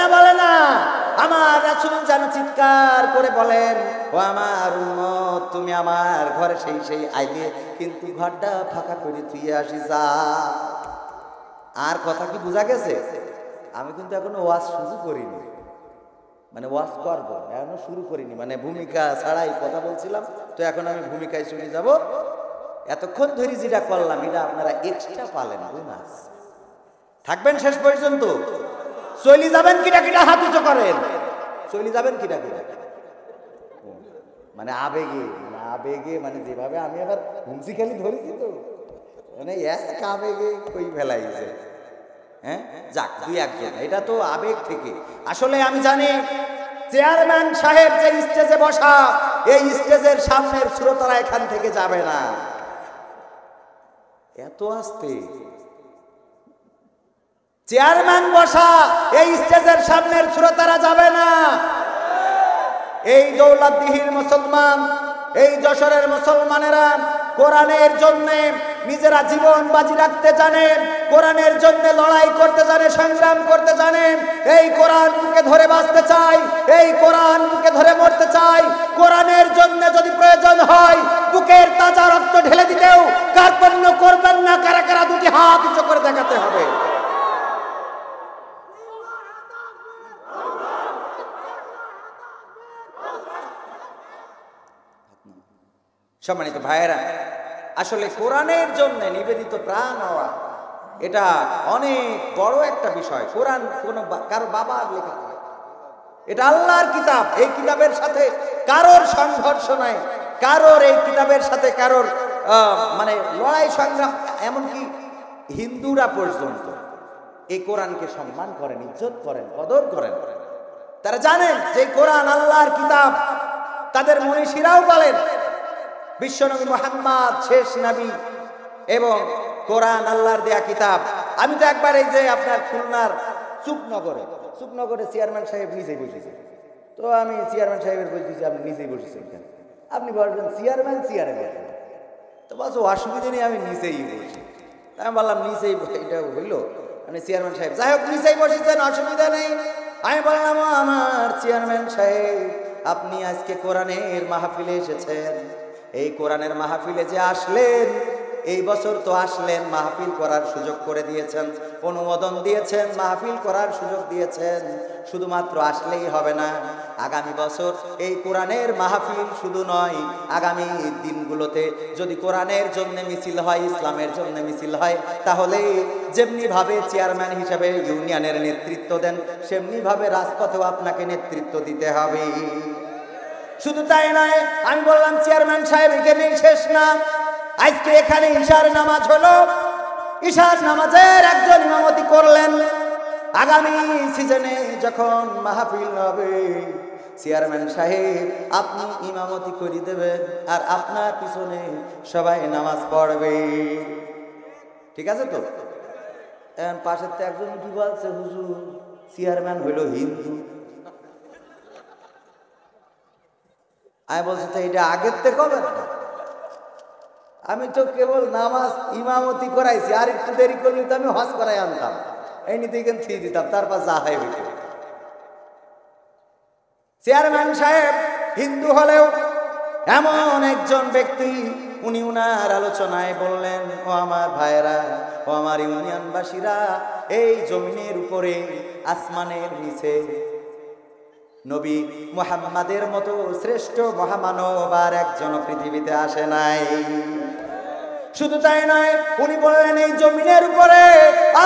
না আমার রাসূল যেন চিৎকার করে বলেন, ও আমার উম্মত, তুমি আমার ঘরে সেই আইলে, কিন্তু ঘরটা ফাঁকা করে তুই আসি যা। আর কথা কি বোঝা গেছে? আমি কিন্তু এখনো ওয়াজ শুরু করিনি, মানে ওয়াজ করবো এখনো শুরু করিনি, মানে ভূমিকা ছাড়াই কথা বলছিলাম। তো এখন আমি ভূমিকায় চলে যাব। এতক্ষণ ধরে যেটা করলাম এটা আপনারা এক্সট্রা পালেন, বোনাস। থাকবেন শেষ পর্যন্ত? চলি যাবেন কিটা হাত উঁচু করেন, চলি যাবেন কিটা, মানে আবেগে মানে যেভাবে আমি আবার হুমসি খালি ধরেছি, তো মানে এক আবেগে কই ফেলাইছে। হ্যাঁ, যাক, দুই একজন, এটা তো আবেগ থেকে। আসলে আমি জানি চেয়ারম্যান সাহেব যে স্টেজে বসা, এই স্টেজের সামনের শ্রোতারা এখান থেকে যাবে না। এত আস্তে চেয়ারম্যান বসা, এই স্টেজের সামনের শ্রোতারা যাবে না। এই দৌলতদিহির মুসলমান, এই যশোরের মুসলমানেরা কোরআনের জন্য নিজেরা জীবন বাজি রাখতে জানে, কোরআনের জন্য লড়াই করতে জানে, সংগ্রাম করতে জানে। এই কোরআনকে ধরে বাঁচতে চাই, এই কোরআনকে ধরে মরতে চাই। কোরআনের জন্য যদি প্রয়োজন হয় বুকের তাজা রক্ত ঢেলে দিতেও কার্পণ্য করবেন না। কারা কারা দুটি হাত উঁচু করে দেখাতে হবে। সম্মানিত ভাইয়েরা, আসলে কোরআনের জন্য নিবেদিত প্রাণ হওয়া এটা অনেক বড় একটা বিষয়। কোরআন কোনো কারো বাবার লেখা নয়, এটা আল্লাহর কিতাব। এই কিতাবের সাথে কারোর সংঘর্ষ নাই, কারোর এই কিতাবের সাথে কারোর মানে লড়াই সংগ্রাম। এমনকি হিন্দুরা পর্যন্ত এই কোরআনকে সম্মান করেন, ইজ্জত করেন, কদর করেন। তারা জানেন যে কোরআন আল্লাহর কিতাব। তাদের মনীষীরাও বলেন বিশ্বনবী মুহাম্মদ শেষ নবী এবং কোরআন আল্লাহর দেয়া কিতাব। আমি তো একবার এই যে আপনার খুলনার চুকনগরে চেয়ারম্যান সাহেব নিজেই বসেছে। তো আমি চেয়ারম্যান সাহেবের বলতেছি, আপনি নিজেই বসেছেন কেন? আপনি বলবেন চেয়ারম্যান চেয়ারে বসেন। তো বলছো অসুবিধা নেই, আমি নিজেই বসি। আমি বললাম নিচেই, এটা হইলো মানে চেয়ারম্যান সাহেব, যাই হোক নিচেই বসেছেন, অসুবিধা নেই। আমি বললাম, আমার চেয়ারম্যান সাহেব, আপনি আজকে কোরআনের মাহফিলে এসেছেন। এই কোরআনের মাহফিলে যে আসলেন, এই বছর তো আসলেন, মাহফিল করার সুযোগ করে দিয়েছেন, অনুমোদন দিয়েছেন, মাহফিল করার সুযোগ দিয়েছেন। শুধুমাত্র আসলেই হবে না, আগামী বছর এই কোরআনের মাহফিল শুধু নয়, আগামী দিনগুলোতে যদি কোরআনের জন্য মিছিল হয়, ইসলামের জন্য মিছিল হয়, তাহলে যেমনি ভাবে চেয়ারম্যান হিসেবে ইউনিয়নের নেতৃত্ব দেন, সেমনি ভাবে রাজপথেও আপনাকে নেতৃত্ব দিতে হবে। শুধু তাই নয়, আমি বললাম চেয়ারম্যান সাহেব এখানেই শেষ না, আজকে এখানে ঈশার নামাজ হলো, ঈশার নামাজের একজন ইমামতি করলেন। আগামী সিজনে যখন মাহফিল হবে, চেয়ারম্যান সাহেব আপনি ইমামতি করে দেবেন, আর আপনার পিছনে সবাই নামাজ পড়বে। ঠিক আছে তো? পাশের তো একজন কি বলছে, হুজুর চেয়ারম্যান হইল হিন্দু। আমি বলছি তো এটা আগের থেকে হবে না, আমি তো কেবল নামাজ ইমামতি করাইছি, আর একটু দেরি করলে তো আমি হজ করাই আনতাম, এই নিতে থিয়ে দিতাম, তারপর যা হয় হইতো। চেয়ারম্যান সাহেব হিন্দু হলেও এমন একজন ব্যক্তি, উনি উনার আলোচনায় বললেন, ও আমার ভাইয়েরা, ও আমার ইউনিয়নবাসীরা, এই জমিনের উপরে আসমানের নিচে নবী মুহাম্মাদের মতো শ্রেষ্ঠ মহামানব আর একজন পৃথিবীতে আসে নাই। শুধু তাই নয়, উনি বললেন এই জমিনের উপরে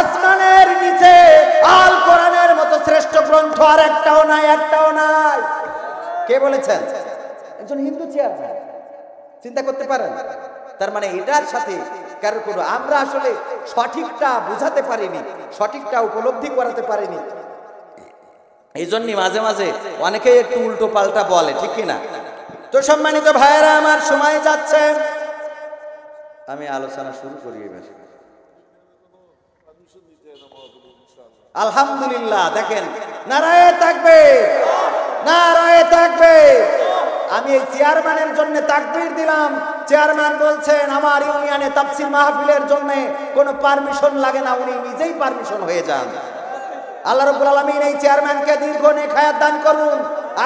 আসমানের নিচে আল কোরআনের মতো শ্রেষ্ঠ গ্রন্থ আর একটাও নাই, একটাও নাই। কে বলেছেন? একজন হিন্দু চেয়ারম্যান। চিন্তা করতে পারেন? তার মানে এটার সাথে কারো কোনো, আমরা আসলে সঠিকটা বুঝাতে পারিনি, সঠিকটা উপলব্ধি করাতে পারিনি। এই জন্যই মাঝে মাঝে অনেকেই একটু উল্টো পাল্টা বলে, ঠিক কিনা? তো সম্মানিত ভাইয়েরা, আমার সময় যাচ্ছে, আমি আলোচনা শুরু করি এবার। আলহামদুলিল্লাহ, দেখেন, নারায়ে তাকবীর, নারায়ে তাকবীর। আমি এই চেয়ারম্যানের জন্য তাকবীর দিলাম। চেয়ারম্যান বলছেন আমার ইউনিয়নে তাফসীর মাহফিলের জন্য কোনো পারমিশন লাগে না, উনি নিজেই পারমিশন হয়ে যান। আল্লাহ রাব্বুল আলামিন এই চেয়ারম্যানকে দীর্ঘ নেক হায়াত দান করুন।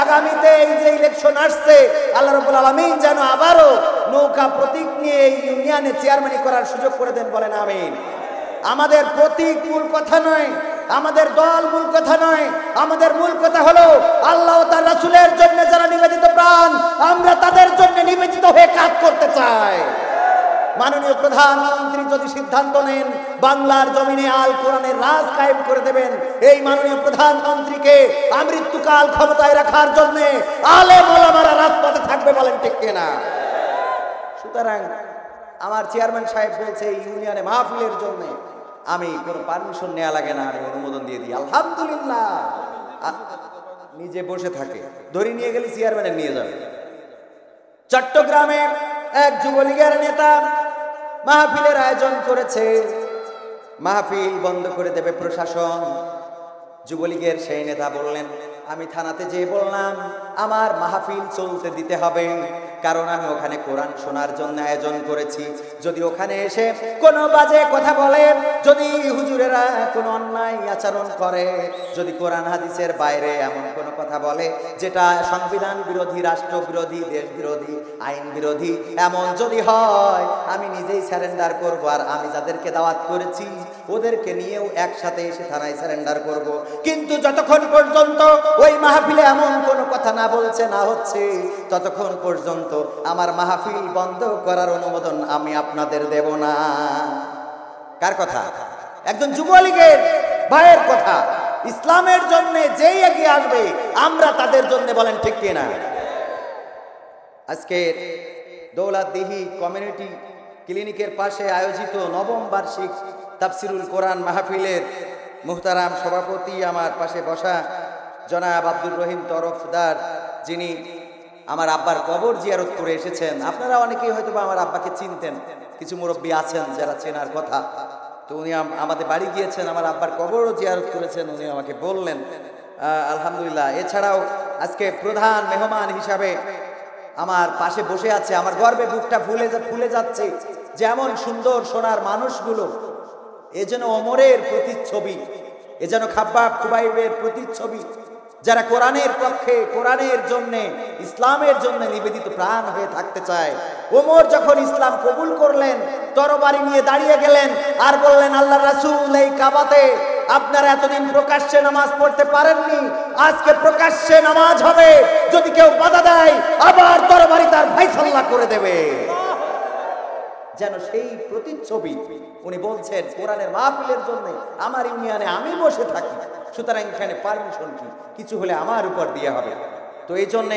আগামীতে এই যে ইলেকশন আসছে, আল্লাহ রাব্বুল আলামিন যেন আবারও নৌকা প্রতীক নিয়ে এই ইউনিয়নে চেয়ারম্যানি করার সুযোগ করে দেন, বলেন আমিন। আমাদের প্রতীক মূল কথা নয়, আমাদের দল মূল কথা নয়, আমাদের মূল কথা হলো আল্লাহ ও তার রাসূলের জন্য যারা নিবেদিত প্রাণ, আমরা তাদের জন্য নিবেদিত হয়ে কাজ করতে চাই। মাননীয় প্রধানমন্ত্রী যদি সিদ্ধান্ত নেন বাংলার জমিনে আল কোরআনের রাজ কায়েম করে দেবেন, এই মাননীয় প্রধানমন্ত্রীকে আমৃত্যুকাল ক্ষমতায় রাখার জন্য আলেম ওলামারা রাজপথে থাকবে, বলেন ঠিক কিনা? সুতরাং আমার চেয়ারম্যান সাহেব বলছে এই ইউনিয়নে মাহফিলের জন্য আমি কোনো পারমিশন নেওয়া লাগে না, আমি অনুমোদন দিয়ে দিই। আলহামদুলিল্লাহ। নিজে বসে থাকে, ধরে নিয়ে গেলে চেয়ারম্যানের নিয়ে যাবে। চট্টগ্রামে এক যুবলীগের নেতা মাহফিলের আয়োজন করেছে, মাহফিল বন্ধ করে দেবে প্রশাসন। যুবলীগের সেই নেতা বললেন, আমি থানাতে যেয়ে বললাম আমার মাহফিল চলতে দিতে হবে, কারণ আমি ওখানে কোরআন শোনার জন্য আয়োজন করেছি। যদি ওখানে এসে কোনো বাজে কথা বলে, যদি হুজুরেরা কোনো অন্যায় আচরণ করে, যদি কোরআন হাদিসের বাইরে এমন কোনো কথা বলে যেটা সংবিধান বিরোধী, রাষ্ট্র বিরোধী, দেশ বিরোধী, আইন বিরোধী, এমন যদি হয় আমি নিজেই স্যারেন্ডার করব। আর আমি যাদেরকে দাওয়াত করেছি ওদেরকে নিয়েও একসাথে এসে থানায় স্যারেন্ডার করব। কিন্তু যতক্ষণ পর্যন্ত ওই মাহফিলে এমন কোনো কথা না বলছে, না হচ্ছে, ততক্ষণ পর্যন্ত আমার মাহফিল বন্ধ করার অনুমোদন আমি আপনাদের দেব না। কার কথা? একজন যুবলীগের ভাইয়ের কথা। ইসলামের জন্য যেই এগিয়ে আসবে আমরা তাদের জন্য, বলেন ঠিক কিনা? আজকে দৌলতদিহি কমিউনিটি ক্লিনিকের পাশে আয়োজিত নবম বার্ষিক তাফসিরুল কোরআন মাহফিলের মুহতারাম সভাপতি, আমার পাশে বসা জনাব আব্দুর রহিম তরফদার, যিনি আমার আব্বার কবর জিয়ারত করে এসেছেন। আপনারা অনেকেই হয়তো আমার আব্বাকে চিনতেন, কিছু মুরব্বী আছেন যারা চেনার কথা। তো উনি আমাদের বাড়ি গিয়েছেন, আমার আব্বার কবরও জিয়ারত করেছেন, উনি আমাকে বললেন। আলহামদুলিল্লাহ। এছাড়াও আজকে প্রধান মেহমান হিসাবে আমার পাশে বসে আছে, আমার গর্বে বুকটা ফুলে যাচ্ছে। যেমন সুন্দর সোনার মানুষগুলো, এ যেন ওমরের প্রতিচ্ছবি, এ যেন খাব্বাব খুবাইবের প্রতিচ্ছবি, যারা কোরআনের পক্ষে, কোরআনের জন্য, ইসলামের জন্য নিবেদিত প্রাণ হয়ে থাকতে চায়। ওমর যখন ইসলাম কবুল করলেন, তরবারি নিয়ে দাঁড়িয়ে গেলেন আর বললেন, আল্লাহ রাসূল, এই কাবাতে আপনারা এতদিন প্রকাশ্যে নামাজ পড়তে পারেননি, আজকে প্রকাশ্যে নামাজ হবে, যদি কেউ বাধা দেয় আবার তরবারি তার ফায়সালা করে দেবে। যেন সেই প্রতিচ্ছবি। উনি বলছেন কোরআনের মাহফিলের জন্য আমার ইউনিয়নে আমি বসে থাকি, সুতরাং এখানে পারমিশন কি, কিছু হলে আমার উপর দিয়ে হবে। তো এই জন্যে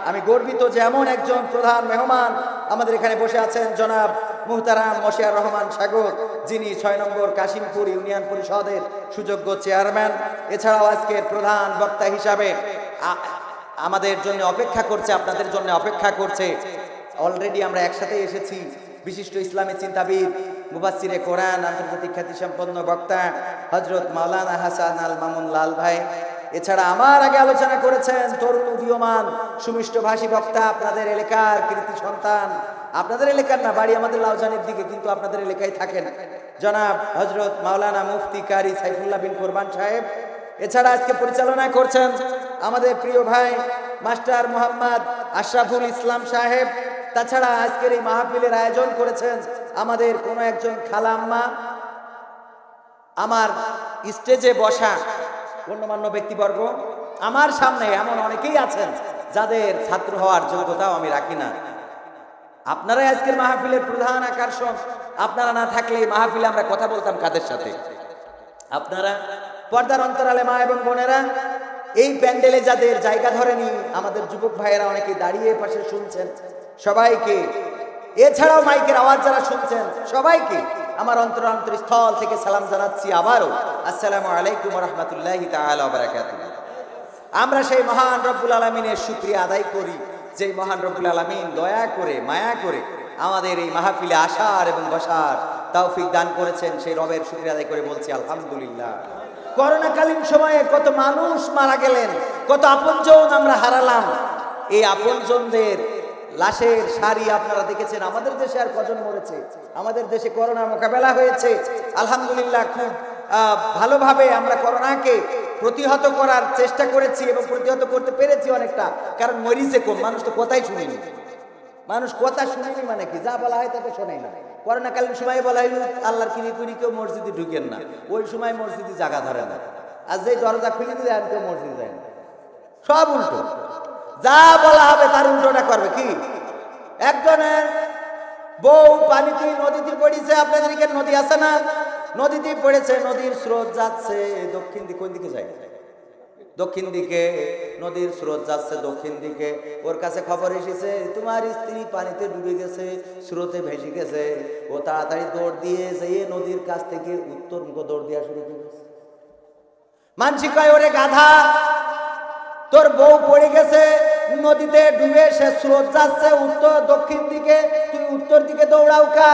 আমি গর্বিত যে এমন একজন প্রধান মেহমান আমাদের এখানে বসে আছেন, জনাব মুহতারাম মশিয়ার রহমান সাগর, যিনি 6 নম্বর কাশিমপুর ইউনিয়ন পরিষদের সুযোগ্য চেয়ারম্যান। এছাড়াও আজকের প্রধান বক্তা হিসাবে আমাদের জন্য অপেক্ষা করছে, আপনাদের জন্য অপেক্ষা করছে। অলরেডি আমরা একসাথে এসেছি বিশিষ্ট ইসলামী চিন্তাবিদ, মুফাসসিরে কোরআন, আন্তর্জাতিক খ্যাতিসম্পন্ন বক্তা হযরত মাওলানা হাসান আল মামুন লাল ভাই। এছাড়া আমার আগে আলোচনা করেছেন তরুণ উদীয়মান সুমিষ্টভাষী বক্তা, আপনাদের এলাকার কৃতি সন্তান, আপনাদের এলাকার না, বাড়ি আমাদের লাউজানের দিকে, কিন্তু আপনাদের এলাকায় থাকেন, জনাব হযরত মাওলানা মুফতি কারি সাইফুল্লাহ বিন কোরবান সাহেব। এছাড়া আজকে পরিচালনা করছেন আমাদের প্রিয় ভাই মাস্টার মোহাম্মদ আশরাফুল ইসলাম সাহেব। তাছাড়া আজকের এই মাহফিলের আয়োজন করেছেন আমাদের কোনো একজন খালাম্মা। আমার স্টেজে বসা গণ্যমান্য ব্যক্তিবর্গ, আমার সামনে এমন অনেকেই আছেন যাদের ছাত্র হওয়ার যোগ্যতাও আমি রাখি না। আপনারাই আজকের মাহফিলের প্রধান আকর্ষণ। আপনারা না থাকলে এই মাহফিলে আমরা কথা বলতাম কাদের সাথে? আপনারা পর্দার অন্তরালে মা এবং বোনেরা, এই প্যান্ডেলে যাদের জায়গা ধরেনি, আমাদের যুবক ভাইয়েরা অনেকে দাঁড়িয়ে পাশে শুনছেন, সবাইকে, এছাড়াও মাইকের আওয়াজ যারা শুনছেন সবাইকে আমার অন্তরস্থল থেকে সালাম জানাচ্ছি আবারও, আসসালামু আলাইকুম ওয়া রাহমাতুল্লাহি তাআলা ওয়া বারাকাতুহু। আমরা সেই মহান রব্বুল আলামিনের শুকরিয়া আদায় করি, যে মহান রব্বুল আলামিন দয়া করে মায়া করে আমাদের এই মাহফিলে আসার এবং বসার তৌফিক দান করেছেন। সেই রবের শুকরিয়া আদায় করে বলছি আলহামদুলিল্লাহ। করোনাকালীন সময়ে কত মানুষ মারা গেলেন, কত আপনজন আমরা হারালাম। এই আপনজনদের লাশের সারি আপনারা দেখেছেন। আমাদের দেশে আর কজন মরেছে? আমাদের দেশে করোনা মোকাবেলা হয়েছে আলহামদুলিল্লাহ। খুব ভালোভাবে আমরা করোনাকে প্রতিহত করার চেষ্টা করেছি এবং প্রতিহত করতে পেরেছি অনেকটা। কারণ মরিছে কম, মানুষ তো কথাই শুনেনি। মানুষ কথা শুনেনি মানে কি? যা বলা হয় তাকে শোনেই না। করোনাকালীন সময় বলা হইল আল্লাহর কিনি কুনি কেউ মসজিদে ঢুকেন না, ওই সময় মসজিদে জায়গা ধরে না। আর যেই দরজা খুলে দিলে আর কেউ মসজিদে যায় না। সব উল্টো, যা বলা হবে তার উল্টোটা করবে। কি একজনের বউ পানিতে নদীতে পড়েছে, আপনাদের এখানে নদী আছে না? নদীতে পড়েছে, নদীর স্রোত যাচ্ছে দক্ষিণ দিকে। কোন দিকে যায়? দক্ষিণ দিকে। নদীর স্রোত যাচ্ছে দক্ষিণ দিকে। ওর কাছে খবর এসেছে তোমার স্ত্রী পানিতে ডুবে গেছে, স্রোতে ভেসে গেছে। ও তাড়াতাড়ি দৌড় দিয়ে যেয়ে নদীর কাছ থেকে উত্তর মুখ দৌড় দেওয়া শুরু করেছে। মানসি কয় ওরে গাধা, তোর বউ পড়ে গেছে নদীতে ডুবে, সে স্রোত যাচ্ছে উত্তর দক্ষিণ দিকে, তুই উত্তর দিকে দৌড়াও কা?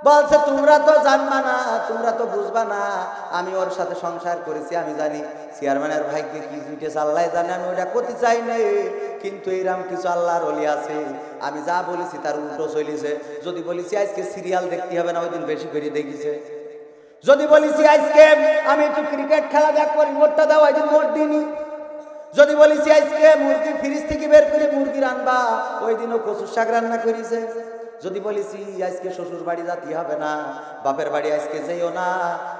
বলছে তোমরা তো জানবা না, তোমরা তো বুঝবা না, আমি ওর সাথে সংসার করেছি, আমি জানি চেয়ারম্যানের ভাইকে কি জুটেছে আল্লাহ জানে, আমি ওটা করতে চাই নাই। কিন্তু এইরকম কিছু আল্লাহর ওলি আছে, আমি যা বলেছি তার উল্টো চলেছে। যদি বলেছি আজকে সিরিয়াল দেখতে হবে না, ওই দিন বেশি করে দেখিছে। যদি বলেছি আজকে আমি একটু ক্রিকেট খেলা দেখবো, রিমোটটা দাও, ওই দিন মোট দিনই। যদি বলেছি আজকে মুরগি ফ্রিজ থেকে বের করে মুরগি রান্না, ওই দিনও কচুর শাক রান্না করেছে। যদি বলেছি আজকে শ্বশুর বাড়ি যেতে হবে না, বাপের বাড়ি আজকে যেও না,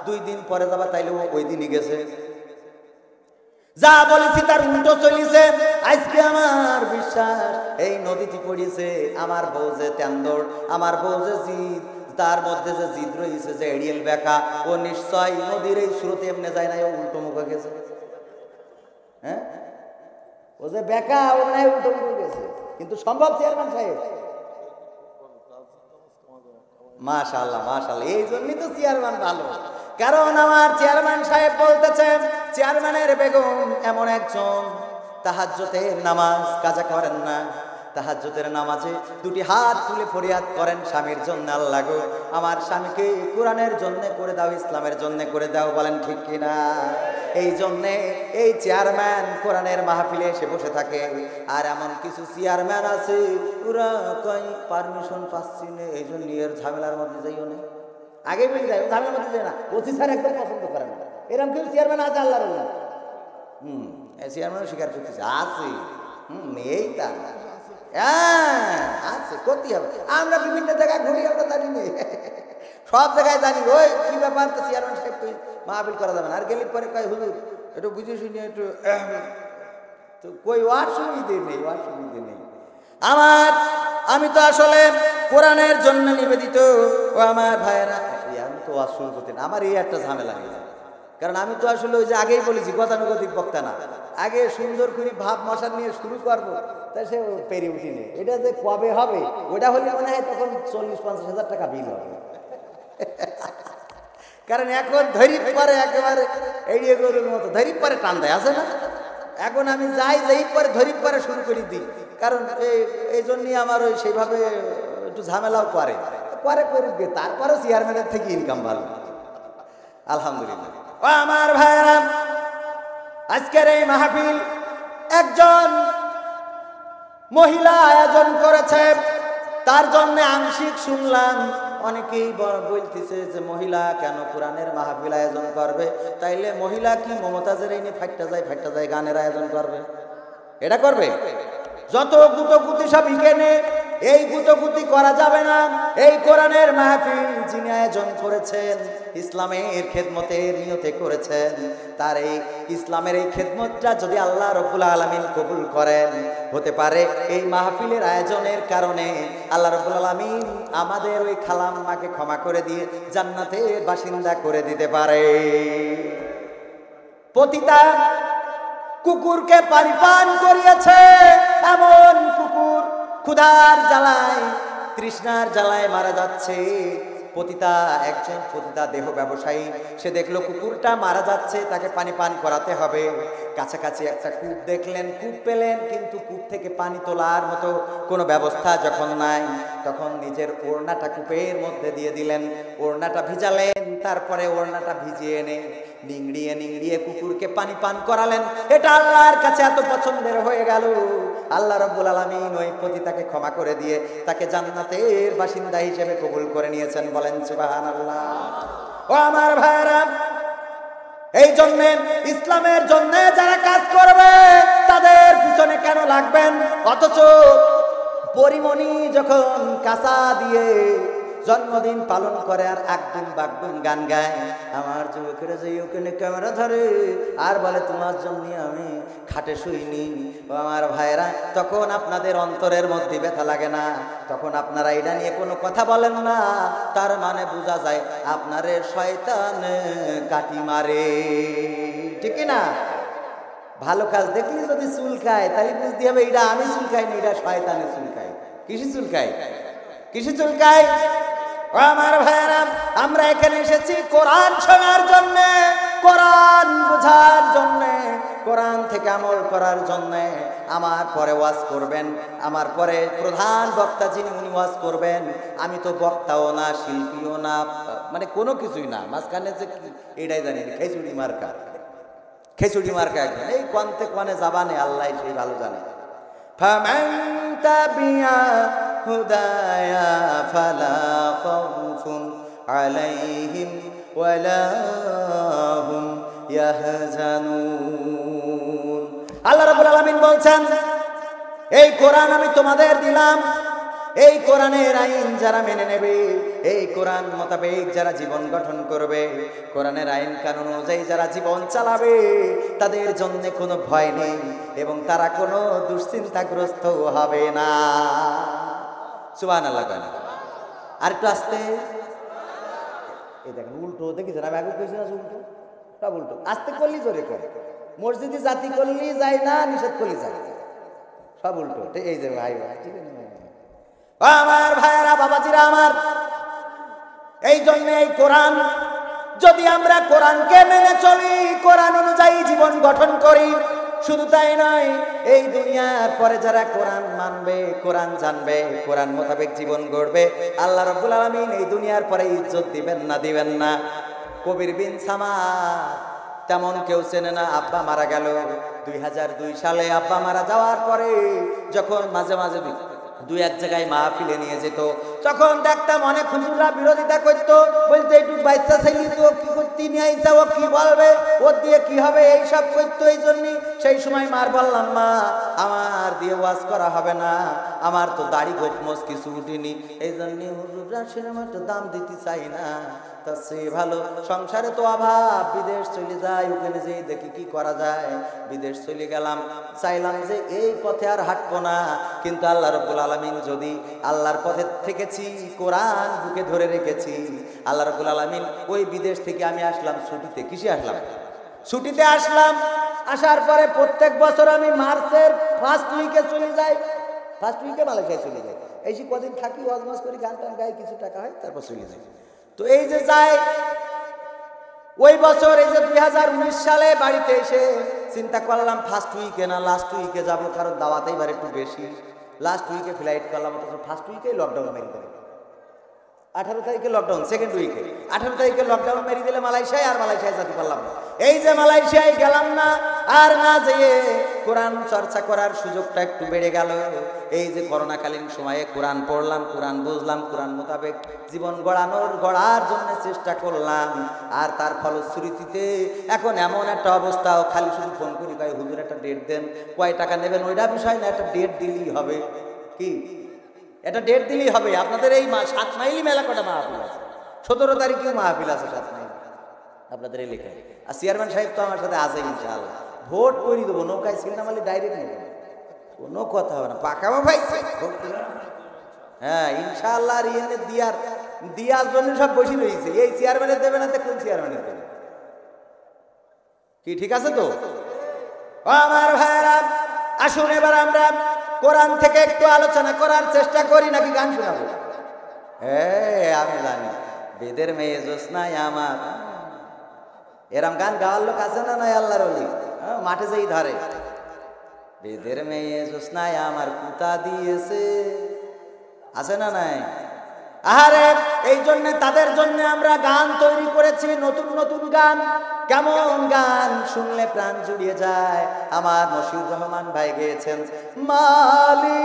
2 দিন পরে যাবা, তাইলে ওই দিনই গেছে। যা বলেছি তার উল্টো চলিছে। আজকে আমার বিশ্বাস এই নদীটি পড়িয়েছে, আমার বউ যে তেন্দর, আমার বউ যে জিদ, তার মধ্যে যে জিদ রয়েছে, যে এড়িয়েল বেকা, ও নিশ্চয় নদীর এই স্রোতে এমনি যায় না, ও উল্টো মুখে গেছে। হ্যাঁ, ও যে বেকা, ও মানে উল্টো মুখে গেছে। কিন্তু সম্ভব চেয়ারম্যান সাহেব? মাশাআল্লাহ মাশাআল্লাহ, এই জন্যই তো চেয়ারম্যান ভালো। কারণ আমার চেয়ারম্যান সাহেব বলতেছেন, চেয়ারম্যানের বেগম এমন একজন তাহাজ্জুদের নামাজ কাজা করেন না, তাহাজ্জুদের নামাজে 2টি হাত তুলে ফরিয়াদ করেন স্বামীর জন্য, আল্লাহ গো আমার স্বামীকে কোরআনের জন্য করে দাও, ইসলামের জন্য করে দাও। বলেন ঠিক কিনা? এই জন্যে এই চেয়ারম্যান কোরআনের মাহফিলে এসে বসে থাকে। আর এমন কিছু চেয়ারম্যান আছে ওরা কই পারমিশন পাচ্ছি না, এই জন্য এর ঝামেলার মধ্যে যাইও না। আগে বলে যায় ঝামেলার মধ্যে যায় না, ওসি স্যার একদম পছন্দ করে না। এরকম কিছু চেয়ারম্যান আছে আল্লাহর না। চেয়ারম্যান স্বীকার করতেছে আছে, নেই তা আছে, করতে হবে। আমরা বিভিন্ন জায়গায় ঘুরি, আমরা জানি না, সব জায়গায় জানি। ওই কি ব্যাপার, তো চেয়ারম্যান সাহেব কই মাহফিল করা যাবে না। আর গেলে পরে কয় হুজুর একটু বুঝে শুনে একটু, তো কই ওয়ার সুবিধে নেই, ওয়ার সুবিধে নেই আমার। আমি তো আসলে কোরআনের জন্য নিবেদিত। ও আমার ভাইয়েরা, আমি তো ওয়াজ শুরু করতেন, আমার এই একটা ঝামেলা হয়ে যায়। কারণ আমি তো আসলে ওই যে আগেই বলেছি গতানুগতিক বক্তা না, আগে সুন্দর করে ভাব মশার নিয়ে শুরু করবো, তাই সে পেরে উঠিনি। এটা যে কবে হবে ওটা হলে মনে হয় তখন 40-50 হাজার টাকা বিল হবে। কারণ এখন ধরিপ পরে একেবারে এড়িয়ে গরুর মতো ধরিপ পরে টান দেয়, আছে না? এখন আমি যাই যেই পরে ধরিপ পরে শুরু করে দিই। কারণ এই জন্যই আমার ওই সেইভাবে একটু ঝামেলাও করে করবে, তারপরেও চেয়ারম্যানের থেকে ইনকাম ভালো আলহামদুলিল্লাহ। ও আমার ভাইরা, আজকের এই মাহফিল একজন মহিলা আয়োজন করেছে, তার জন্য আংশিক শুনলাম অনেকেই বলতেছে যে মহিলা কেন কোরআনের মাহফিল আয়োজন করবে, তাইলে মহিলা কি মমতাজের এই নিয়ে ফাইটটা যায় গানের আয়োজন করবে? এটা করবে? যত গুতগুতি সব ইকেনে, এই গুতগুতি করা যাবে না। এই কোরআনের মাহফিল যিনি আয়োজন করেছেন, ইসলামের খেদমতের নিয়তে করেছেন, তার এই ইসলামের এই খেদমতটা যদি আল্লাহ রাব্বুল আলামিন কবুল করেন, হতে পারে এই মাহফিলের আয়োজনের কারণে আল্লাহ রাব্বুল আলামিন আমাদের ওই খালাম্মাকে ক্ষমা করে দিয়ে জান্নাতের বাসিন্দা করে দিতে পারে। পতিতা কুকুরকে পানি পান করিয়েছে, এমন কুকুর ক্ষুধার জ্বালায় তৃষ্ণার জ্বালায় মারা যাচ্ছে। একজন পতিতা দেহ ব্যবসায়ী, সে দেখলো কুকুরটা মারা যাচ্ছে, তাকে পানি পান করাতে হবে। কাছাকাছি একটা কূপ দেখলেন, কূপ পেলেন, কিন্তু কূপ থেকে পানি তোলার মতো কোনো ব্যবস্থা যখন নাই, তখন নিজের ওড়নাটা কূপের মধ্যে দিয়ে দিলেন, ওড়নাটা ভিজালেন, তারপরে ওড়নাটা ভিজিয়ে এনে নিংড়িয়ে কুকুরকে পানি পান করালেন। এটা আল্লাহর কাছে এত পছন্দের হয়ে গেল, আল্লাহ রাব্বুল আলামিন ওই পতিতাকে ক্ষমা করে দিয়ে তাকে জান্নাতের বাসিন্দা হিসেবে কবুল করে নিয়েছেন। বলেন সুবহানাল্লাহ। ও আমার ভাইরা, এই জন্য ইসলামের জন্য যারা কাজ করবে তাদের পিছনে কেন লাগবেন? অথচ পরিমণি যখন কাঁচা দিয়ে জন্মদিন পালন করে আর আকদিন বাগদিন গান গায়, আমার যুবকেরা যে ওখানে ক্যামেরা ধরে আর বলে তোমার জন্য আমি খাটে শুইনি। ও আমার ভাইরা, তখন আপনাদের অন্তরের মধ্যে ব্যথা লাগে না, তখন আপনারা এটা নিয়ে কোনো কথা বলেন না, তার মানে বোঝা যায় আপনারে শয়তান কাটি মারে, ঠিক না? ভালো কাজ দেখলে যদি চুলকায় তাহলে বুঝতে হবে এটা আমি চুলকাই না, এটা শয়তানে চুলকায়। কিসে চুলকায়? আমার ভাইরা, আমরা এখানে এসেছি কোরআন শোনার জন্য, কোরআন বোঝার জন্য, কোরআন থেকে আমল করার জন্য। আমার পরে ওয়াজ করবেন, আমার পরে প্রধান বক্তা যিনি উনি ওয়াজ করবেন। আমি তো বক্তাও না, শিল্পীও না, মানে কোনো কিছুই না, মাঝখানে যে এটাই জানি খেচুড়ি মার্কা একজন, এই কোয়ান্তে কোয়ানে যাবানে আল্লাহ সেই ভালো জানে। ফামান তাবিয়া হুদায়া ফালা খাউফুন আলাইহিম ওয়ালা হুম ইয়াহজানুন। আল্লাহ রাব্বুল আলামিন বলছেন, এই কোরআন আমি তোমাদের দিলাম, এই কোরআনের আইন যারা মেনে নেবে, এই কোরআন মোতাবেক যারা জীবন গঠন করবে, কোরআনের আইন কানুন অনুযায়ী যারা জীবন চালাবে, তাদের জন্য কোনো ভয় নেই এবং তারা কোনো দুশ্চিন্তাগ্রস্ত হবে না। সুবহানাল্লাহ। আর একটু আস্তে, এই দেখেন উল্টো দেখেছেন, আমি আগে কইছি না উল্টো, সব উল্টো। আস্তে করলি জোরে করে, মসজিদে জাতি করলি যায় না, নিষেধ করলি যায়, সব উল্টো। এই যে ভাই, ঠিক আছে আমার ভাইয়েরা, বাবাজিরা আমার, এই জন্য এই কোরআন যদি আমরা কোরআনকে মেনে চলি, কোরআন অনুযায়ী জীবন গঠন করি, শুধু তাই নয়, এই দুনিয়ার পরে যারা কোরআন মানবে, কোরআন জানবে, কোরআন মোতাবেক জীবন গড়বে, আল্লাহ রাব্বুল আলামিন এই দুনিয়ার পরে ইজ্জত দিবেন না। কবির বিন সামাদ তেমন কেউ চেনে না। আব্বা মারা গেল 2002 সালে। আব্বা মারা যাওয়ার পরে যখন মাঝে মাঝে দুই এক জায়গায় মাহফিলে নিয়ে যেত, তখন দেখতাম অনেক হুজুররা বিরোধিতা করতো, বলতো একটু বাচ্চা ছেলে তো কি করতে নিয়ে আইসা, ও কি বলবে, ওর দিয়ে কি হবে, এইসব করতো। এই জন্য সেই সময় মার বললাম, মা আমার দিয়ে ওয়াজ করা হবে না, আমার তো দাড়ি গোপমোজ কিছু উঠিনি, এই জন্য হুজুররা সিনেমাটা দাম দিতে চাই না, তা সে ভালো সংসারে তো অভাব, বিদেশ চলে যায়, ওখানে যেয়ে দেখি কি করা যায়। বিদেশ চলে গেলাম, চাইলাম যে এই পথে আর হাঁটবো না, কিন্তু আল্লাহ রাব্বুল আলামিন, যদি আল্লাহর পথে থেকেছি, কোরআন বুকে ধরে রেখেছি, আল্লাহ রাব্বুল আলামিন ওই বিদেশ থেকে আমি আসলাম ছুটিতে। কিসে আসলাম? ছুটিতে আসলাম। আসার পরে প্রত্যেক বছর আমি মার্চের ফার্স্ট উইকে চলে যাই, ফার্স্ট উইকে মালয়েশিয়ায় চলে যাই, এই যে কদিন থাকি, ওয়াজ মাস করি, গান টান গাই, কিছু টাকা হয়, তারপর চলে যাই। তো এই যে যাই, ওই বছর এই যে 2019 সালে বাড়িতে এসে চিন্তা করলাম ফার্স্ট উইকে না লাস্ট উইকে যাবো, কারণ দাওয়াত এইবার একটু বেশি। লাস্ট উইকে ফ্লাইট করলাম, অথচ ফার্স্ট উইকে লকডাউন মেরে দিলে, 18 তারিখে লকডাউন, সেকেন্ড উইকে 18 তারিখে লকডাউন মেরে দিলে মালয়েশিয়ায়, আর মালয়েশিয়ায় যেতে পারলাম না। এই যে মালয়েশিয়ায় গেলাম না, আর না যেয়ে কোরআন চর্চা করার সুযোগটা একটু বেড়ে গেল। এই যে করোনাকালীন সময়ে কোরআন পড়লাম, কোরআন বুঝলাম, কোরআন মোতাবেক জীবন গড়ার জন্য চেষ্টা করলাম। আর তার ফলশ্রুতিতে এখন এমন একটা অবস্থা, খালি শুধু ফোন করি কয় হুজুর একটা ডেট দেন, কয় টাকা নেবেন ওইটা বিষয় না, একটা ডেট দিলেই হবে। কি এটা ডেট দিলেই হবে? আপনাদের এই 7 মাইলি মেলা কটা মাহফিল আছে, 17 তারিখেও মাহফিল আছে 7 মাইল আপনাদের এই লেখায়। আর চেয়ারম্যান সাহেব তো আমার সাথে আছে, ইনশাআল্লাহ ভোট করে দেবো, নৌকায় সিলনামালি ডাইরেক্ট নেব, কোনো কথা হবে না, পাকামা ভাই। হ্যাঁ ইনশাআল্লাহ দিয়ার জন্য সব বসে রয়েছে। এই চেয়ারম্যানের দেবে না, কোন চেয়ারম্যানের দেবে? কি ঠিক আছে তো আমার ভাইয়েরা? আসুন এবার আমরা কোরআন থেকে একটু আলোচনা করার চেষ্টা করি, নাকি গান শোনাবো? আমি জানি বেদের মেয়ে জোৎস্নায় আমার, এরম গান গাওয়ার লোক আছে না নাই? আল্লাহর ওলি মাঠে যেই ধরে, বেদের মেয়ে জোৎস্নায় আমার কুতা দিয়েছে, আছে না নাই? আরে এই জন্য তাদের জন্য আমরা গান তৈরি করেছি, নতুন নতুন গান। কেমন গান শুনলে প্রাণ জুড়িয়ে যায়। আমার মশিউর রহমান ভাই গেয়েছেন, মালি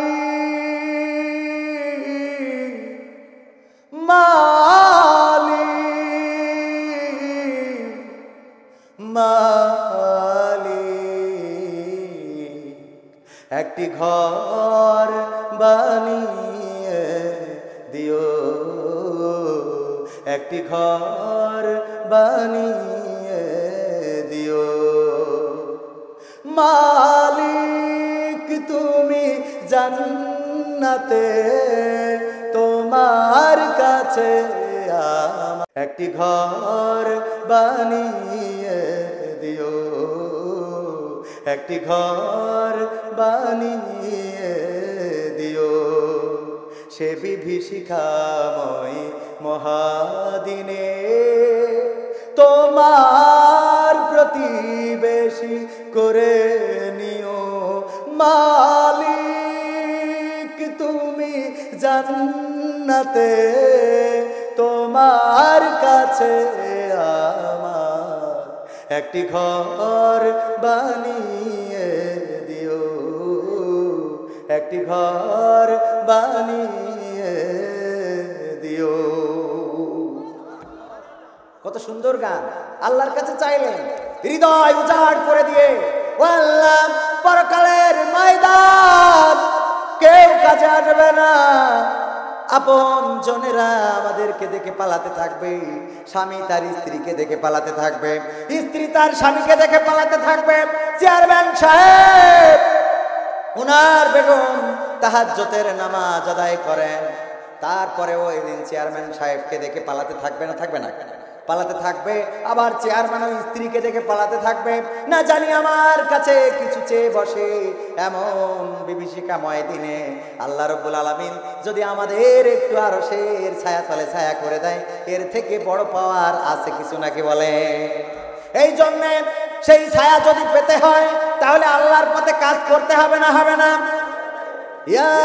একটি ঘর বানিয়ে দিও, একটি ঘর বানিয়ে দিও। মালিক তুমি জান্নাতে, তোমার কাছে একটি ঘর বানিয়ে দিও, একটি ঘর বানিয়ে দিও। সে বিভীষিকাময় মহাদিনে তোমার প্রতিবেশী করে নিও। মালিক তুমি জান্নাতে, তোমার কাছে আমার একটি ঘর বানিয়ে দিও, একটি ঘর বানিয়ে দিও। কত সুন্দর গান! আল্লাহর কাছে চাইলেন হৃদয় উজাড় করে দিয়ে, ও আল্লাহ পরকালের ময়দান কেউ কাজে আসবে না, আপন জনেরা আমাদেরকে দেখে পালাতে থাকবে, স্বামী তার স্ত্রীকে দেখে পালাতে থাকবে, স্ত্রী তার স্বামীকে দেখে পালাতে থাকবে। চেয়ারম্যান সাহেব উনার বেগম তাহাজ্জুদের নামাজ আদায় করেন, তারপরে ওই দিন চেয়ারম্যান সাহেবকে দেখে পালাতে থাকবে না? থাকবে না? পালাতে থাকবে। আবার চেয়ারম্যান ওই স্ত্রীকে দেখে পালাতে থাকবে, না জানি আমার কাছে কিছু চেয়ে বসে। এমন বিভীষিকাময় দিনে আল্লাহ রাব্বুল আলামিন যদি আমাদের একটু আরশের ছায়া তলে ছায়া করে দেয়, এর থেকে বড় পাওয়ার আছে কিছু নাকি বলে? এই জন্য সেই ছায়া যদি পেতে হয় তাহলে আল্লাহর পথে কাজ করতে হবে না? হবে না? ইয়া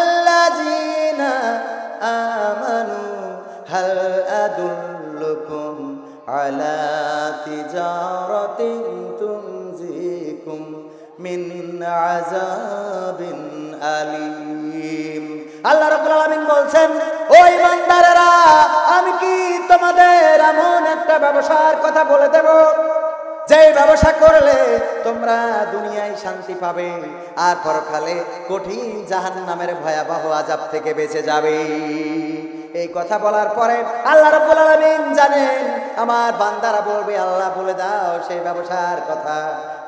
আইয়ুহাল্লাযীনা আমানু হাল আদুল্লুকুম আলা তিজারাতিন তুনজিকুম মিন আযাবিন আলীম। আল্লাহ রাব্বুল আলামিন বলছেন, ও ঈমানদারেরা, আমি কি তোমাদের এমন একটা ব্যবসার কথা বলে দেব যে ব্যবসা করলে তোমরা দুনিয়ায় শান্তি পাবে আর পরকালে কঠিন জাহান্নামের ভয়াবহ আযাব থেকে বেঁচে যাবে। এই কথা বলার পরে আল্লাহ রাব্বুল আলামিন জানেন আমার বান্দারা বলবে, আল্লাহ বলে দাও সেই ব্যবসার কথা।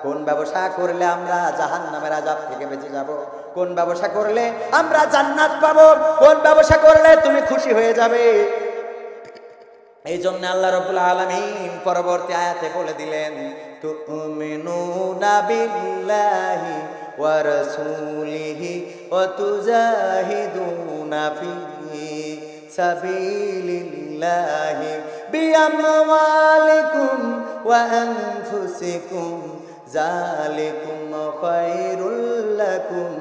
কোন ব্যবসা করলে আমরা জাহান্নামের আযাব থেকে বেঁচে যাব? কোন ব্যবসা করলে আমরা জান্নাত পাবো? কোন ব্যবসা করলে তুমি খুশি হয়ে যাবে? এই জন্য আল্লাহ রাব্বুল আলামিন পরবর্তী আয়াতে বলে দিলেন, তুমিনুনা বিল্লাহি ওয়া রাসূলিহি ওয়া তুজাহিদুনা ফি সাবিলিল্লাহি বিআমওয়ালিকুম ওয়া আনফুসিকুম যালিকুম খায়রুল লাকুম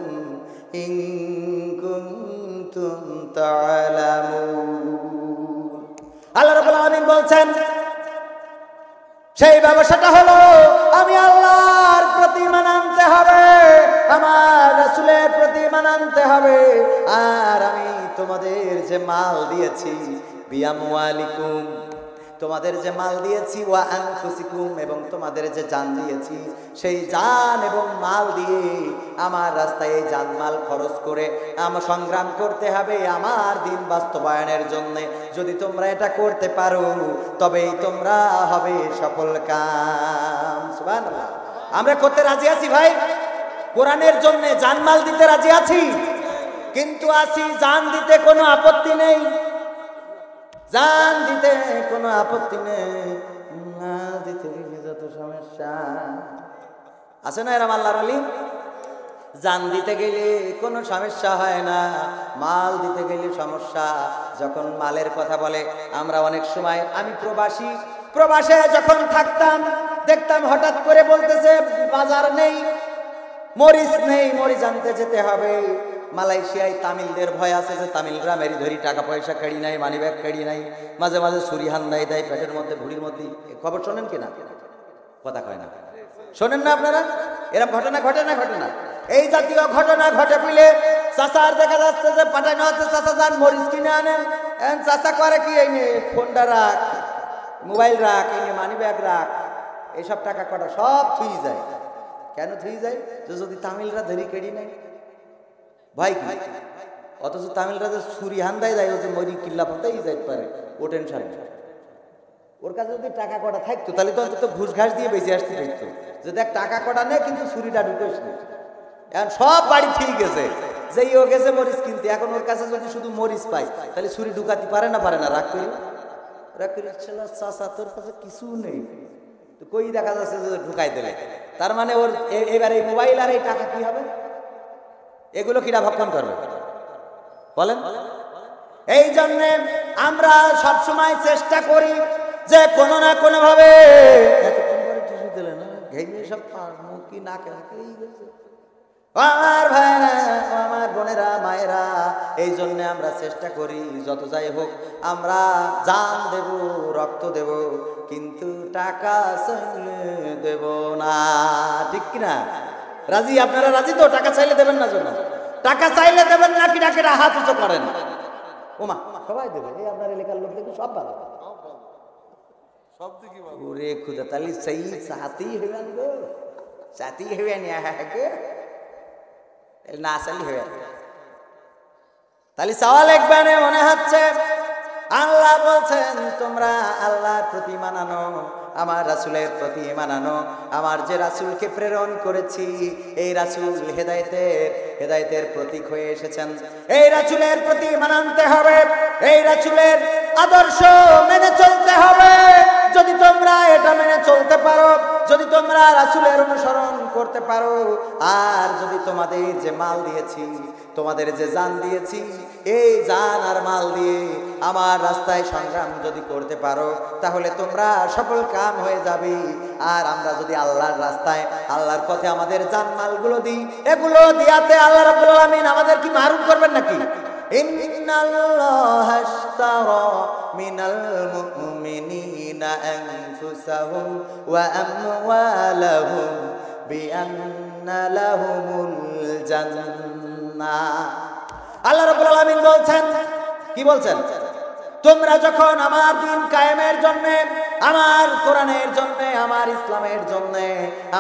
ইন কুনতুম তা'লামুন। আল্লাহ রাব্বুল আলামিন বলছেন সেই ব্যবসাটা হলো আমি আল্লাহর প্রতি ঈমান আনতে হবে, আমার রাসূলের প্রতি ঈমান আনতে হবে। আর আমি তোমাদের যে মাল দিয়েছি বিআমওয়ালিকুম, তোমাদের যে মাল দিয়েছি ওয়া আনফুসিকুম, এবং তোমাদের যে জান দিয়েছি সেই জান এবং মাল দিয়ে আমার রাস্তায় এই জান মাল খরচ করে আমার সংগ্রাম করতে হবে আমার দিন বাস্তবায়নের জন্য। যদি তোমরা এটা করতে পারো তবেই তোমরা হবে সফল কাম। সুবহানাল্লাহ। আমরা করতে রাজি আছি ভাই, কোরআনের জন্য জানমাল দিতে রাজি আছি, কিন্তু আছি জান দিতে কোনো আপত্তি নেই, জান দিতে কোনো আপত্তি নেই, না দিতে গেলে যত সমস্যা আছে না। এরম আল্লাহর ওলি জান দিতে গেলে কোনো সমস্যা হয় না, মাল দিতে গেলে সমস্যা। যখন মালের কথা বলে, আমরা অনেক সময়, আমি প্রবাসে যখন থাকতাম দেখতাম হঠাৎ করে বলতেছে বাজার নেই, মরিচ নেই, মরিচ আনতে যেতে হবে। মালয়েশিয়ায় তামিলদের ভয় আছে যে তামিলরা মেরি ধরি টাকা পয়সা কেড়ি নাই, মানি ব্যাগ কেড়ি নাই, মাঝে মাঝে ছুরি হান্দাই দেয় পেটের মধ্যে ভুড়ির মধ্যে। খবর শোনেন কিনা? কথা কয় না, শোনেন না আপনারা? এরকম ঘটনা ঘটে না? ঘটনা এই জাতীয় ঘটনা ঘটে বলে চাচার দেখা যাচ্ছে যে পাঠানো হচ্ছে, চাচা যান মরিচ কিনে আনেন। চাচা করে কি, এই নে ফোনটা রাখ, মোবাইল রাখ, এই নে মানি ব্যাগ রাখ, এইসব টাকা কটা সব থুই যায়। কেন থুই যায়? যদি তামিলরা ধরি কেড়ি নাই ভাই কি, অথচ তামিলরা যে ছুরি হান্দায় যায়, ও যে মরি কিল্লা পড়তেই যাইতে পারে, ও টেনশন। ওর কাছে যদি টাকা কটা থাকতো তাহলে তো অন্তত ঘুষ ঘাস দিয়ে বেঁচে আসতে পারতো। যে দেখ টাকা কটা নেই কিন্তু ছুরিটা ঢুকেছ না, এখন সব বাড়ি ঠিক গেছে, যেই ও গেছে মরিচ কিনতে, এখন ওর কাছে যদি শুধু মরিচ পাই তাহলে ছুরি ঢুকাতে পারে না? রাগ করি চাচা তোর কাছে কিছু নেই, তো কই দেখা যাচ্ছে যে ঢুকাই দিলে। তার মানে ওর এবার এই মোবাইল আর এই টাকা কি হবে? এগুলো কিরা ভক্ষণ করবে বলেন? এই জন্যে আমরা সবসময় চেষ্টা করি যে কোনো না কোনো ভাবে আমার ভাইরা, আমার বোনেরা, মায়েরা, এই জন্য আমরা চেষ্টা করি যত যাই হোক আমরা জান দেব, রক্ত দেব, কিন্তু টাকা চাইলে দেব না। ঠিক কিনা? রাজি? আপনারা রাজি তো? টাকা চাইলে দেবেন না? জন্য টাকা চাইলে দেবেন না, কিনা কিনা হাত উঁচু করেন। ওমা সবাই দেবে, এই আপনার এলাকার লোক দেখবে সব ভালো, ওরে খুদা তালি সেই সাথী হইবেন গো, সাথী হইবেন না চালি হইবেন তাহলে চাওয়া লিখবে না। মনে হচ্ছে আল্লাহ বলছেন তোমরা আল্লাহর প্রতি মানানো, আমার রাসূলের প্রতি মানানো। আমার যে রাসূলকে প্রেরণ করেছি এই রাসূল হেদায়েতের প্রতীক হয়ে এসেছেন। এই রাসূলের প্রতি মানাতে হবে, এই রাসূলের আদর্শ মেনে চলতে হবে। যদি তোমরা এটা মেনে চলতে পারো, যদি তোমরা রাসূলের অনুসরণ করতে পারো, আর যদি তোমাদের যে মাল দিয়েছি, তোমাদের যে জান দিয়েছি, এই জান আর মাল দিয়ে আমার রাস্তায় সংগ্রাম যদি করতে পারো তাহলে তোমরা সফল কাম হয়ে যাবে। আর আমরা যদি আল্লাহর রাস্তায়, আল্লাহর পথে আমাদের জান মালগুলো দিই, এগুলো দিয়াতে আল্লাহ রাব্বুল আলামিন আমাদের কি মারুম করবেন নাকি? ইন্নাল্লাহা আশতারা মিনাল মুমিনিনা আনফুসাহুম ওয়া আমওয়ালাহুম বিআন্না লাহুমুল জান্নাহ। আল্লাহ রাব্বুল আলামিন বলছেন, কি বলছেন? তোমরা যখন আমার দিন কায়েমের জন্য, আমার কোরআনের জন্য, আমার ইসলামের জন্য,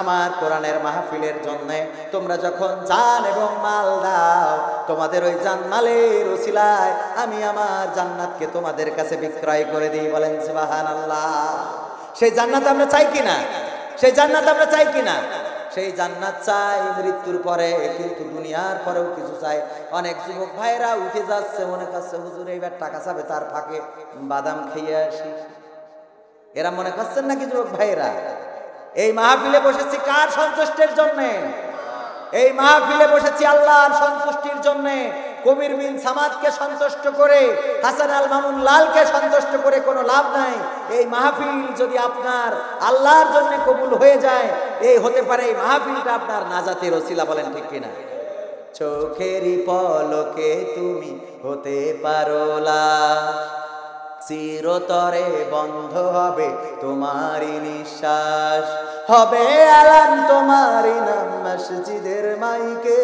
আমার কোরআনের মাহফিলের জন্য তোমরা যখন জান এবং মাল দাও, তোমাদের ওই জান মালের ওসিলায় আমি আমার জান্নাতকে তোমাদের কাছে বিক্রয় করে দিই। বলেন সুবহানাল্লাহ। সেই জান্নাত আমরা চাই কিনা? সেই জান্নাত আমরা চাই কিনা? সেই জান্নাত চাই মৃত্যুর পরে, কিন্তু দুনিয়ার পরেও কিছু চাই। অনেক যুবক ভাইরা উঠে যাচ্ছে, মনে করছে হুজুর এইবার টাকা চাবে, তার ফাঁকে বাদাম খেয়ে আসি। এরা মনে করছেন নাকি যুবক ভাইরা? এই মাহফিলে বসেছি কার সন্তুষ্টির জন্য? এই মাহফিলে বসেছি আল্লাহর সন্তুষ্টির জন্য। কবির বিন সামাদকে সন্তুষ্ট করে, হাসান আল মামুন লালকে সন্তুষ্ট করে কোনো লাভ নাই। এই মাহফিল যদি আপনার আল্লাহর জন্য কবুল হয়ে যায়, এই হতে পারে এই মাহফিলটা আপনার নাজাতের ওসিলা। বলেন ঠিক কিনা? চোখেরই পলকে তুমি হতে পারো লাশ, চিরতরে বন্ধ হবে তোমারই নিঃশ্বাস, হবে আলাম তোমারই নাম মসজিদের মাইকে,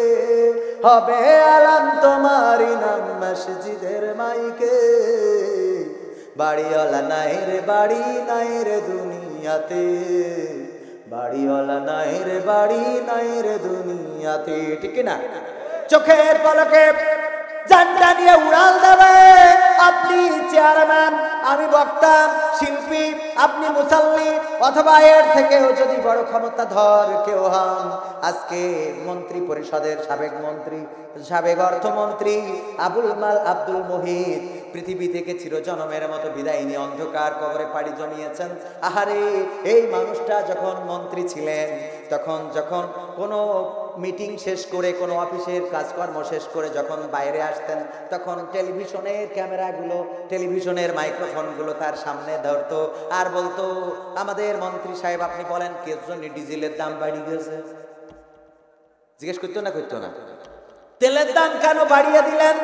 হবে আলাম তোমারই নাম মসজিদের মাইকে। বাড়িওয়ালা নাই রে বাড়ি নাই রে দুনিয়াতে, বাড়িওয়ালা নাই রে বাড়ি নাই রে দুনিয়াতে, ঠিক না? চোখের পলকে জানটা নিয়ে উড়াল দেবে। আপনি চেয়ারম্যান, আমি বক্তা শিল্পী, আপনি মুসাল্লি, অথবা এর থেকেও যদি বড় ক্ষমতাধর কেউ হন, আজকে মন্ত্রী পরিষদের সাবেক মন্ত্রী, সাবেক অর্থমন্ত্রী আব্দুল মুহিত পৃথিবী থেকে চিরজনমের মতো বিদায় নিয়ে অন্ধকার কবরে পাড়ি জমিয়েছেন। আহারে, এই মানুষটা যখন মন্ত্রী ছিলেন, তখন যখন কোনো মিটিং শেষ করে, কোনো অফিসের কাজকর্ম শেষ করে যখন বাইরে আসতেন, তখন টেলিভিশনের ক্যামেরাগুলো, টেলিভিশনের মাইক্রোফোনগুলো তার সামনে ধরতো আর বলতো, আমাদের মন্ত্রী সাহেব আপনি বলেন কে জন্য ডিজেলের দাম বাড়িয়ে গেছে? জিজ্ঞেস করতো না? করতো না? তেলের দাম কেন বাড়িয়ে দিলেন?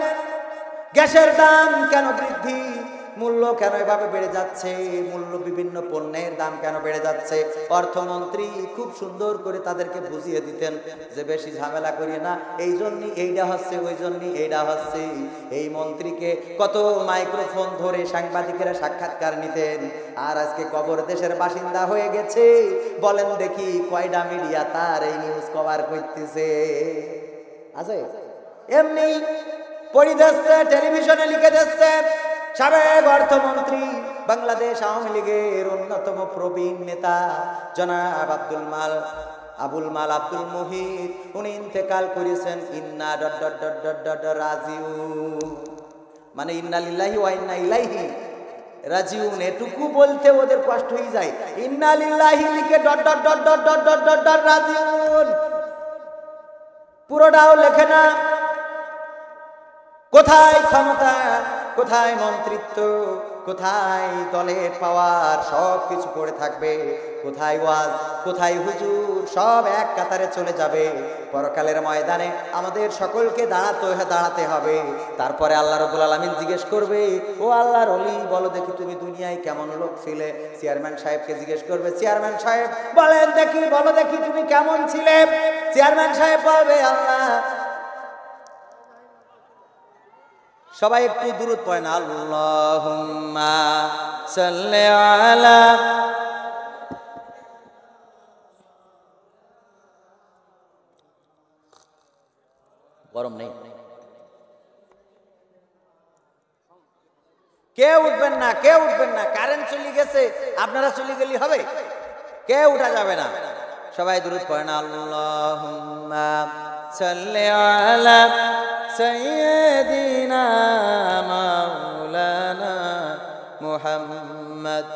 গ্যাসের দাম কেন বৃদ্ধি? মূল্য কেন এভাবে বেড়ে যাচ্ছে? মূল্য বিভিন্ন পণ্যের দাম কেন বেড়ে যাচ্ছে? অর্থমন্ত্রী খুব সুন্দর করে তাদেরকে বুঝিয়ে দিতেন যে বেশি ঝামেলা করি না, এই জন্যই এইটা হচ্ছে, ওই জন্যই এইটা হচ্ছে। এই মন্ত্রীকে কত মাইক্রোফোন ধরে সাংবাদিকেরা সাক্ষাৎকার নিতেন, আর আজকে কবর দেশের বাসিন্দা হয়ে গেছে। বলেন দেখি কয়টা মিডিয়া তার এই নিউজ কভার করতেছে? আছে? এমনি পড়ি দিচ্ছে, টেলিভিশনে লিখে দিচ্ছে। সাবেক অর্থমন্ত্রী, বাংলাদেশ আওয়ামী লীগের অন্যতম প্রবীণ নেতা জনাব আবুল মাল আব্দুল মুহিত, উনি ইন্তেকাল করেছেন। ইন্না রাজিউন, মানে ইন্না লিল্লাহি ওয়া ইন্না ইলাইহি রাজিউন, এটুকু বলতে ওদের কষ্ট হয়ে যায়। ইন্না লিল্লাহি লিখে রাজিউন পুরোটাও লেখে না। কোথায় ক্ষমতা, কোথায় মন্ত্রিত্ব, কোথায় দলের পাওয়ার, সব কিছু পড়ে থাকবে। কোথায় ওয়াজ, কোথায় হুজুর, সব এক কাতারে চলে যাবে। পরকালের ময়দানে আমাদের সকলকে দাঁড়াতে হবে। তারপরে আল্লাহ রাব্বুল আলামিন জিজ্ঞেস করবে, ও আল্লাহর ওলি বলো দেখি তুমি দুনিয়ায় কেমন লোক ছিলে? চেয়ারম্যান সাহেবকে জিজ্ঞেস করবে, চেয়ারম্যান সাহেব বলেন দেখি, বলো দেখি তুমি কেমন ছিলে? চেয়ারম্যান সাহেব বলবে, আল্লাহ। সবাই একটু দুরূদ পড়েন, আল্লাহুম্মা সাল্লি আলা। গরম নেই, কেউ উঠবেন না, কেউ উঠবেন না। কারেন্ট চলে গেছে, আপনারা চলে গেলে হবে, কেউ উঠা যাবে না। সবাই দুরূদ পড়েন, আল্লাহুম্মা সাল্লি আলা সাইয়্যিদিনা মাওলানা মুহাম্মদ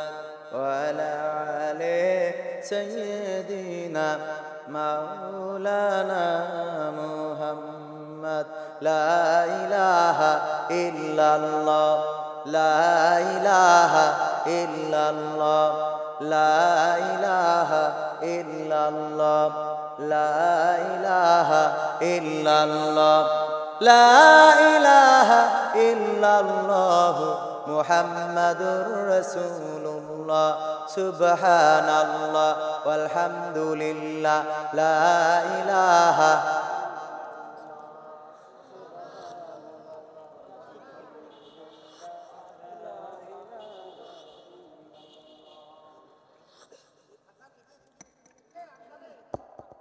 ওয়া আলা আলি সাইয়্যিদিনা মাওলানা মুহাম্মদ। লা ইলাহা ইল্লাল্লাহ, লা ইলাহা ইল্লাল্লাহ, লা ইলাহা ইল্লাল্লাহ, লা ইলাহা ইল্লাল্লাহ, লা ইলাহা ইল্লাল্লাহ মুহাম্মাদুর রাসূলুল্লাহ। সুবহানাল্লাহ ওয়ালহামদুলিল্লাহ, লা ইলাহা।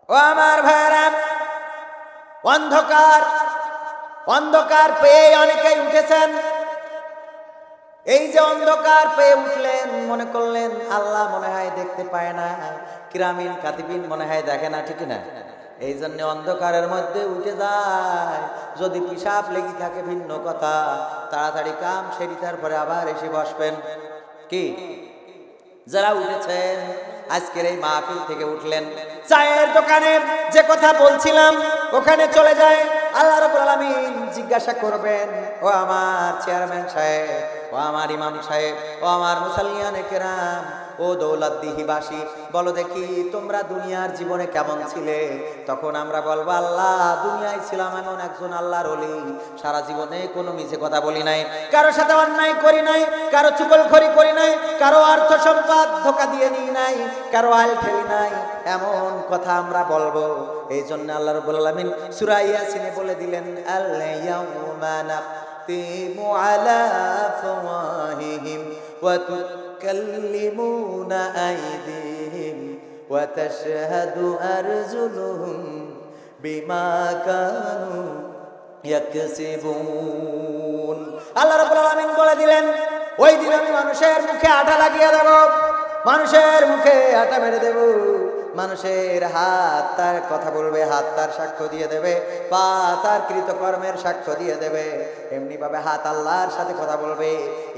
ও আমার ভাইরা, অন্ধকার অন্ধকার পেয়ে অনেকেই উঠেছেন। এই যে অন্ধকার পেয়ে উঠলেন, মনে করলেন আল্লাহ মনে হয় দেখতে পায় না, কিরামিন কাতিবিন মনে হয় দেখে না, ঠিক না? এই জন্য অন্ধকারের মধ্যে উঠে যায়। যদি পিশাব লেগে থাকে ভিন্ন কথা, তাড়াতাড়ি কাম সেরে তারপরে আবার এসে বসবেন। কি যারা উঠেছেন আজকের এই মাহফিল থেকে উঠলেন, চায়ের দোকানে যে কথা বলছিলাম ওখানে চলে যায়, আল্লাহ রাব্বুল আলামিন জিজ্ঞাসা করবেন, ও আমার চেয়ারম্যান সাহেব, ও আমার ইমাম সাহেব, ও আমার মুসাল্লিয়ানে কেরাম, ও দৌলতদিহিবাসী, বলো দেখি তোমরা দুনিয়ার জীবনে কেমন ছিলে? তখন আমরা বলবো, আল্লাহ, দুনিয়ায় ছিলাম এমন একজন আল্লাহর ওলি, সারা জীবনে কোনো মিছে কথা বলি নাই, কারো সাথে অন্যায় করি নাই, কারো চুগলখড়ি করি নাই, কারো অর্থ সম্পদ ধোঁকা দিয়ে নিই নাই, কারো আল ঠেলি নাই, এমন কথা আমরা বলবো। এই জন্য আল্লাহ রাব্বুল আলামিন সূরা ইয়াসিনে বলে দিলেন, আল ইয়াউমা নাখতিমু আলা আফওয়াহিহিম ওয়া তুকাল্লিমুনা আইদিহিম ওয়া তাশহাদু আরজুলুহুম বিমা কানু ইয়াকসিবুন। আল্লাহ রাব্বুল আলামিন বলে দিলেন, ওই দিন আমি মানুষের মুখে আটা লাগিয়ে দেব, মানুষের মুখে আটা মেরে দেব, মানুষের হাত তার কথা বলবে, হাত তার সাক্ষ্য দিয়ে দেবে, পা তার কৃতকর্মের সাক্ষ্য দিয়ে দেবে। এমনি ভাবে হাত আল্লাহর সাথে কথা বলবে।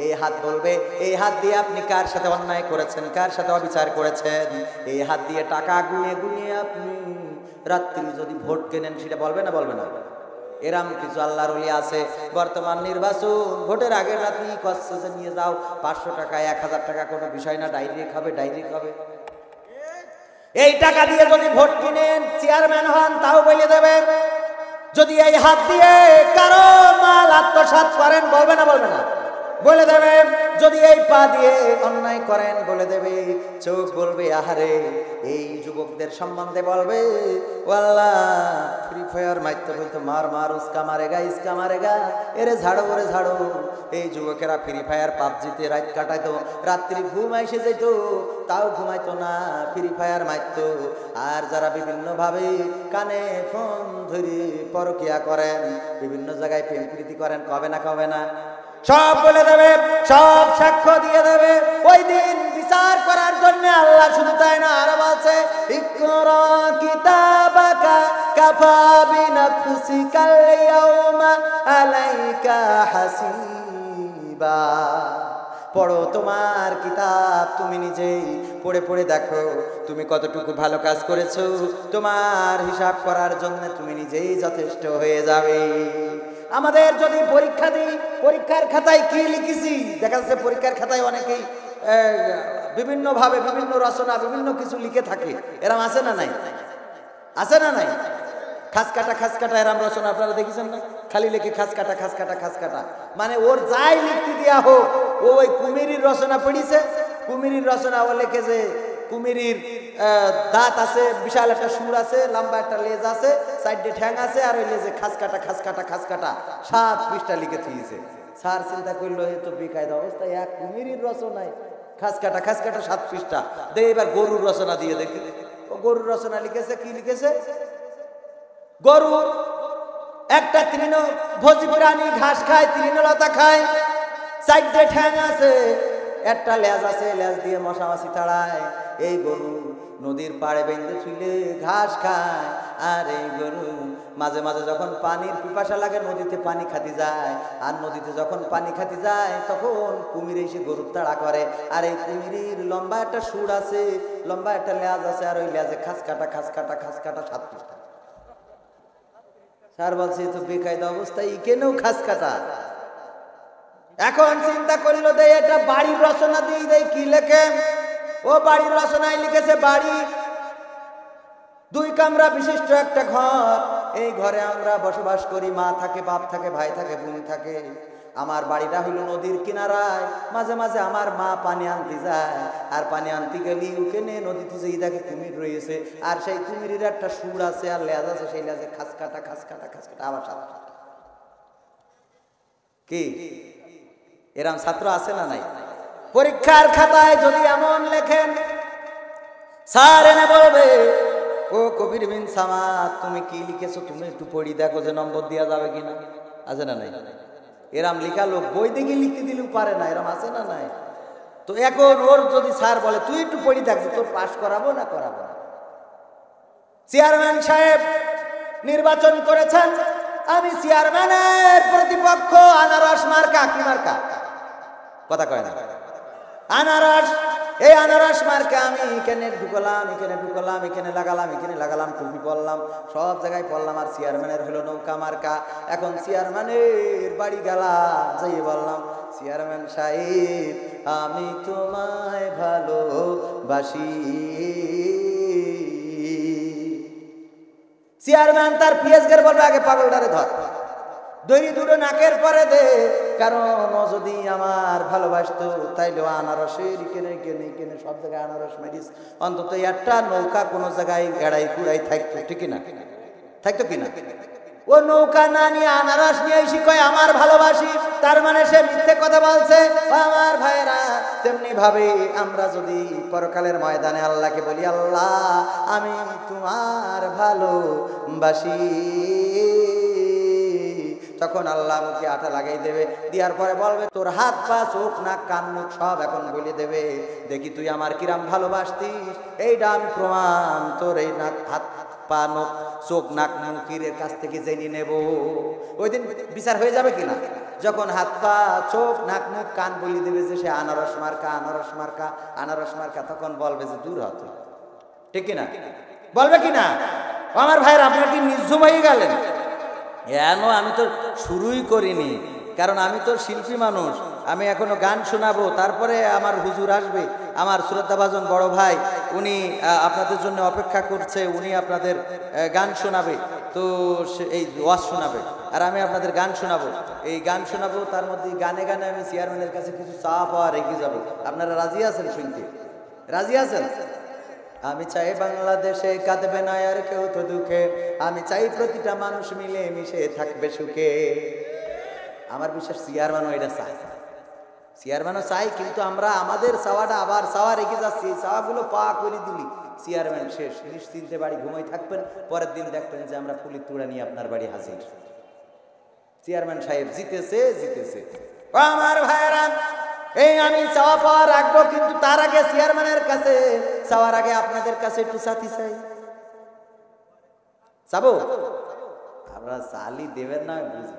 এই হাত বলবে, এই হাত দিয়ে আপনি কার সাথে অন্যায় করেছেন, কার সাথে অবিচার করেছেন। এই হাত দিয়ে টাকা গুনিয়ে গুনিয়ে আপনি রাত্রি যদি ভোট কেনেন, সেটা বলবে না বলবে না? এরম কিছু আল্লাহর ওলি আছে। বর্তমান নির্বাচন, ভোটের আগের রাত্রি কষ্টে নিয়ে যাও, 500 টাকা 1000 টাকা কোনো বিষয় না, ডাইরেক্ট হবে, ডাইরেক্ট হবে। এই টাকা দিয়ে যদি ভোট কিনেন, চেয়ারম্যান হন, তাও বলে দেবে। যদি এই হাত দিয়ে কারো মাল আত্মসাৎ করেন, বলবে না বলবে না? বলে দেবে। যদি এই পা দিয়ে অন্যায় করেন, বলে দেবে। চোখ বলবে, আহারে, এই যুবকদের সম্বন্ধে বলবে, ও আল্লাহ, ফ্রি ফায়ার মারতে বলতো, মার মার, উস্কা মারেগা, ইস্কা মারেগা, এরে ঝাড়ো ওরে ঝাড়ো। এই যুবকেরা ফ্রি ফায়ার পাবজিতে রাত কাটাইতো, রাত্রি ঘুম এসে যেত, তাও ঘুমাইতো না, ফ্রি ফায়ার মারতো। আর যারা বিভিন্নভাবে কানে ফোন ধরে পরকিয়া করেন, বিভিন্ন জায়গায় প্রেম প্রীতি করেন, কবে না কবে না? সব বলে দেবে, সব সাক্ষ্য দিয়ে দেবে। ওই দিন বিচার করার জন্য আল্লাহ শুধু তাই না, আরো বলছে, ইকরা কিতাবাকা কাফা বিনাফসিকাল ইয়াউমা আলাইকা হাসিবা। পড়ো তোমার কিতাব, তুমি নিজেই পড়ে পড়ে দেখো তুমি কতটুকু ভালো কাজ করেছো। তোমার হিসাব করার জন্য তুমি নিজেই যথেষ্ট হয়ে যাবে। আমাদের যদি পরীক্ষা দিই, পরীক্ষার খাতায় কি লিখেছি, দেখা যাচ্ছে পরীক্ষার খাতায় অনেকেই বিভিন্নভাবে বিভিন্ন রচনা, বিভিন্ন কিছু লিখে থাকে। এরম আছে না নাই? আছে না নাই? খাস কাটা খাস কাটা এরম রচনা আপনারা দেখেছেন না? খালি লিখে খাস কাটা খাস কাটা খাস কাটা, মানে ওর যাই লিখতে দেওয়া হোক, ও ওই কুমিরির রচনা পড়িছে। কুমিরির রচনা ও লেখে যে কুমিরির দাঁত আছে, বিশাল একটা সুর আছে, লম্বা একটা লেজ আছে, সাইডে ঠ্যাং আছে, আর ওই লেজে খাস কাটা খাস কাটা খাস কাটা 7 পৃষ্ঠা লিখে দিয়েছে। স্যার চিন্তা করলো, এ তো বেকায়দা অবস্থা, এক কুমিরির রচনায় খাস কাটা 7 পৃষ্ঠা। দেখে এবার গরুর রচনা দিয়ে দেখি। ও গরুর রচনা লিখেছে, কি লিখেছে? গরু একটা তৃণভোজী প্রাণী, ঘাস খায়, তৃণলতা খায়, সাইডে ঠ্যাং আছে, একটা লেজ আছে, লেজ দিয়ে মশা মাছি তাড়ায়। এই গরু নদীর পাড়ে বেঁধে ছুইলে ঘাস খায়। আর এই গরু মাঝে মাঝে যখন পানির পিপাসা লাগে, নদীতে পানি খাতে যায়। আর নদীতে যখন পানি খাতে যায়, তখন কুমির এসে গরুর তাড়া করে। আর এই কুমিরের লম্বা একটা সুর আছে, লম্বা একটা লেজ আছে, আর ওই লেজে খাস কাটা 7 পৃষ্ঠা। স্যার বলছে, তো বেকায়দা অবস্থায় কেনেও খাস কাটা। এখন চিন্তা করিল, দে এটা বাড়ির রচনা দিয়ে দেয়, কি লেখে? ও বাড়ির রচনায় লিখেছে, বাড়ি 2 কামরা বিশিষ্ট একটা ঘর। এই ঘরে আমরা বসবাস করি, মা থাকে, বাপ থাকে, ভাই থাকে, বোন থাকে। আমার বাড়িটা হইল নদীর কিনারায়। মাঝে মাঝে আমার মা পানি আনতে যায়, আর পানি আনতে গেলি ওখানে নদীতে যেই দেখে কুমির রয়েছে, আর সেই কুমিরের একটা সুর আছে, আর লেজ আছে, সেই লেজে খাস কাটা আবার 7 কি এরম ছাত্র আছে না নাই? পরীক্ষার খাতায় যদি এমন লেখেন, স্যার এনে বলবে, ও কবির বিন সামাদ, তুমি কি লিখেছো, তুমি একটু পড়ি দেখো যে নম্বর দেওয়া যাবে কিনা। আছে না নাই? এরম লেখা লোক বই দেখে লিখতে দিলেও পারে না, এরম আছে না নাই? তো এখন ওর যদি স্যার বলে, তুই একটু পড়ি দেখো, তোর পাস করাবো না করাবো না? চেয়ারম্যান সাহেব নির্বাচন করেছেন, আমি চেয়ারম্যানের প্রতিপক্ষ, আনারস মার্কা। কি মার্কা? কথা কয় না? আনারস। এই আনারস মার্কা আমি এখানে ঢুকলাম, এখানে লাগালাম, টুপি পরলাম, সব জায়গায় পড়লাম। আর চেয়ারম্যানের হলো নৌকা মার্কা। এখন চেয়ারম্যানের বাড়ি গেলাম, যাই বললাম, চেয়ারম্যান সাহেব আমি তোমায় ভালোবাসি। চেয়ারম্যান তার পিএসকে বলবে আগে পাগলটারে ধর, দড়ি দুটো নাকের পরে দে, কারণ ও যদি আমার ভালোবাসতো তাইলে আনারসের কেনে কেনে কেনে সব জায়গায় আনারস মারিস, অন্তত একটা নৌকা কোনো জায়গায় এড়াই কুড়াই থাকতো, ঠিক না? থাকতো কিনা? ও নৌকা না নিয়ে আনারস নিয়ে এসে কয় আমার ভালোবাসি, তার মানে সে মিথ্যে কথা বলছে। আমার ভাইরা, তেমনি ভাবে আমরা যদি পরকালের ময়দানে আল্লাহকে বলি আল্লাহ আমি তোমার ভালোবাসি, তখন আল্লাহ মুখে আটা লাগাই দেবে, দেওয়ার পরে বলবে তোর হাত পা চোখ নাক কান মুখ সব এখন বলে দেবে, দেখি তুই আমার কিরাম ভালোবাসতিস, এইটা আমি প্রমাণ তোর এই নাক হাত পা নখ চোখ নাক মুখের কাছ থেকে জেনে নেব। ওই দিন বিচার হয়ে যাবে কিনা? যখন হাত পা চোখ নাক মুখ কান বলে দেবে যে সে আনারস মার্কা আনারস মার্কা আনারস মার্কা, তখন বলবে যে দূর হতো, ঠিক কিনা? বলবে কিনা? আমার ভাইয়ের আপনার কি নির্ঝুম হয়ে গেলেন? আমি তো শুরুই করিনি, কারণ আমি তো শিল্পী মানুষ, আমি এখনো গান শোনাবো, তারপরে আমার হুজুর আসবে, আমার শ্রদ্ধাভাজন বড় ভাই, উনি আপনাদের জন্য অপেক্ষা করছে, উনি আপনাদের গান শোনাবে, তো এই ওয়াজ শোনাবে আর আমি আপনাদের গান শোনাবো। এই গান শোনাবো, তার মধ্যে গানে গানে আমি চেয়ারম্যানের কাছে কিছু চা পাওয়া রেখে যাবো। আপনারা রাজি আছেন শুনতে? রাজি আছেন? আমি চাই বাংলাদেশে কাঁদবে না আর কেউ তো দুঃখে, আমি চাই প্রতিটা মানুষ মিলে মিশে থাকবে সুখে। আমার বিশ্বাস চেয়ারম্যানও এটা চাই, চেয়ারম্যানও চাই, কিন্তু আমরা আমাদের চাওয়াটা আবার চাওয়া রেখে যাচ্ছি। এই চাওয়াগুলো পা করে দিলি চেয়ারম্যান শেষ, নিশ্চিন্তে বাড়ি ঘুমাই থাকবেন, পরের দিন দেখবেন যে আমরা পুলিশ তুড়া নিয়ে আপনার বাড়ি হাজির। চেয়ারম্যান সাহেব জিতেছে জিতেছে। আমার ভাইয়েরা, এই আমি চাওয়া পাওয়া রাখবো, কিন্তু তার আগে চেয়ারম্যানের কাছে চাওয়ার আগে আপনাদের কাছে একটু সাথী চাই। চাবো? আমরা চালি দেবেন না বুঝি।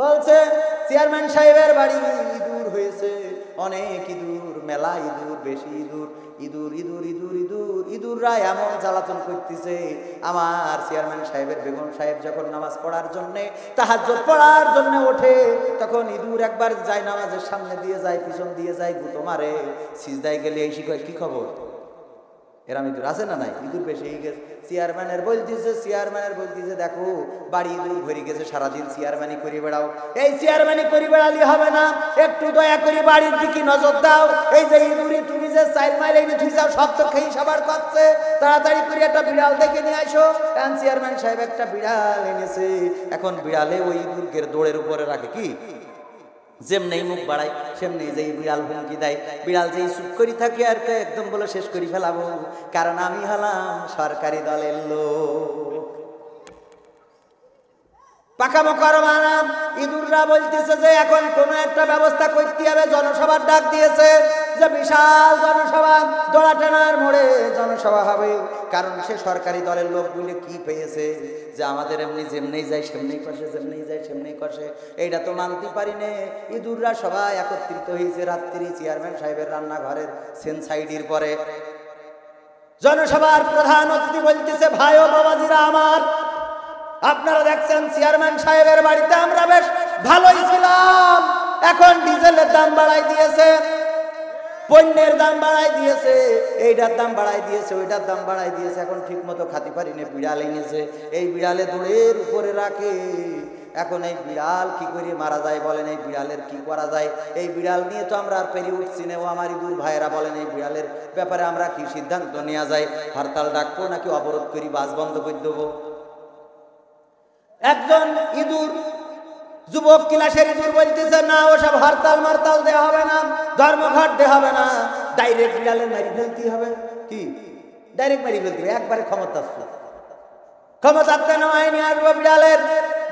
বলছে চেয়ারম্যান সাহেবের বাড়ি ইঁদুর হয়েছে, অনেক ইঁদুর, মেলা ইঁদুর, বেশি ইঁদুর, ইঁদুর ইঁদুর ইঁদুর ইঁদুর ইঁদুররা এমন জ্বালাতন করতেছে। আমার চেয়ারম্যান সাহেবের বেগম সাহেব যখন নামাজ পড়ার জন্যে তাহাজ্জুদ পড়ার জন্য ওঠে, তখন ইঁদুর একবার যায় নামাজের সামনে দিয়ে যায়, পিছন দিয়ে যায়, গুঁতো মারে, সিজদায় গেলে এই শিখায় কি খবর, এরম ইঁদুর আছে না নাই? ইঁদুর বেশি হয়ে গেছে। চেয়ারম্যানের বলতেছে দেখো বাড়ি ইঁদুর ভরে গেছে, সারাদিন চেয়ারম্যানই করে বেড়াও। এই চেয়ারম্যানই করে বেড়ালি হবে না, একটু দয়া করে বাড়ির দিকে নজর দাও। এই যে ইঁদুরি তুমি যে 4 মাইল এনে থুই যাও, সব তো খেয়ে সবার করছে, তাড়াতাড়ি করে একটা বিড়াল দেখে নিয়ে আসো। কারণ চেয়ারম্যান সাহেব একটা বিড়াল এনেছে, এখন বিড়ালে ওই ইঁদুরকে দৌড়ের উপরে রাখে, কি যেমনি মুখ বাড়ায় সেমনি যেই বিড়াল হুমকি দেয়, বিড়াল যেই চুপ করি থাকে আর একদম বলে শেষ করি ফেলাবো, কারণ আমি হলাম সরকারি দলের লোক। পাকামো করো মানাম। ইঁদুররা বলতেছে যে এখন কোন একটা ব্যবস্থা করতে হবে, জনসভার ডাক দিয়েছে, যে বিশাল জনসভা, দোড়াটানার মোড়ে জনসভা হবে, কারণ সে সরকারি দলের লোকগুলি কি পেয়েছে যে আমাদের এমনি যেমনি যায় সেমনি কষে, যেমনি যায় সেমনি কষে, এইটা তো মানতে পারি নে। ইঁদুররা সবাই একত্রিত হয়েছে রাত্রি চেয়ারম্যান সাহেবের রান্নাঘরের সেনসাইডির পরে। জনসভার প্রধান অতিথি বলতেছে ভাই ও বাবাজিরা আমার, আপনারা দেখছেন চেয়ারম্যান সাহেবের বাড়িতে আমরা বেশ ভালোই ছিলাম, এখন ডিজেলের দাম বাড়াই দিয়েছে, পণ্যের দাম বাড়াই দিয়েছে, এইটার দাম বাড়াই দিয়েছে, ওইটার দাম বাড়াই দিয়েছে, এখন ঠিক মতো খাতি পারি না, বিড়াল এনেছে, এই বিড়ালে দৌড়ের উপরে রাখে। এখন এই বিড়াল কি করে মারা যায় বলেন, এই বিড়ালের কি করা যায়? এই বিড়াল নিয়ে তো আমরা আর পেরে উঠছি না। ও আমার ইঁদুর ভাইয়েরা বলেন এই বিড়ালের ব্যাপারে আমরা কি সিদ্ধান্ত নেওয়া যায়? হরতাল ডাকবো নাকি অবরোধ করি বাস বন্ধ করে দেবো? একজন ইঁদুর যুবক ক্লাসের ইঁদুর বলতেছে না, ওসব হরতাল মারতাল দেওয়া হবে না, ধর্মঘট দেওয়া হবে না, ডাইরেক্ট বিড়ালের মারি ফেলতে হবে। কি ডাইরেক্ট মারি ফেলতে হবে? একবারে ক্ষমতাতে নয় নিয়ে আসবো বিড়ালের।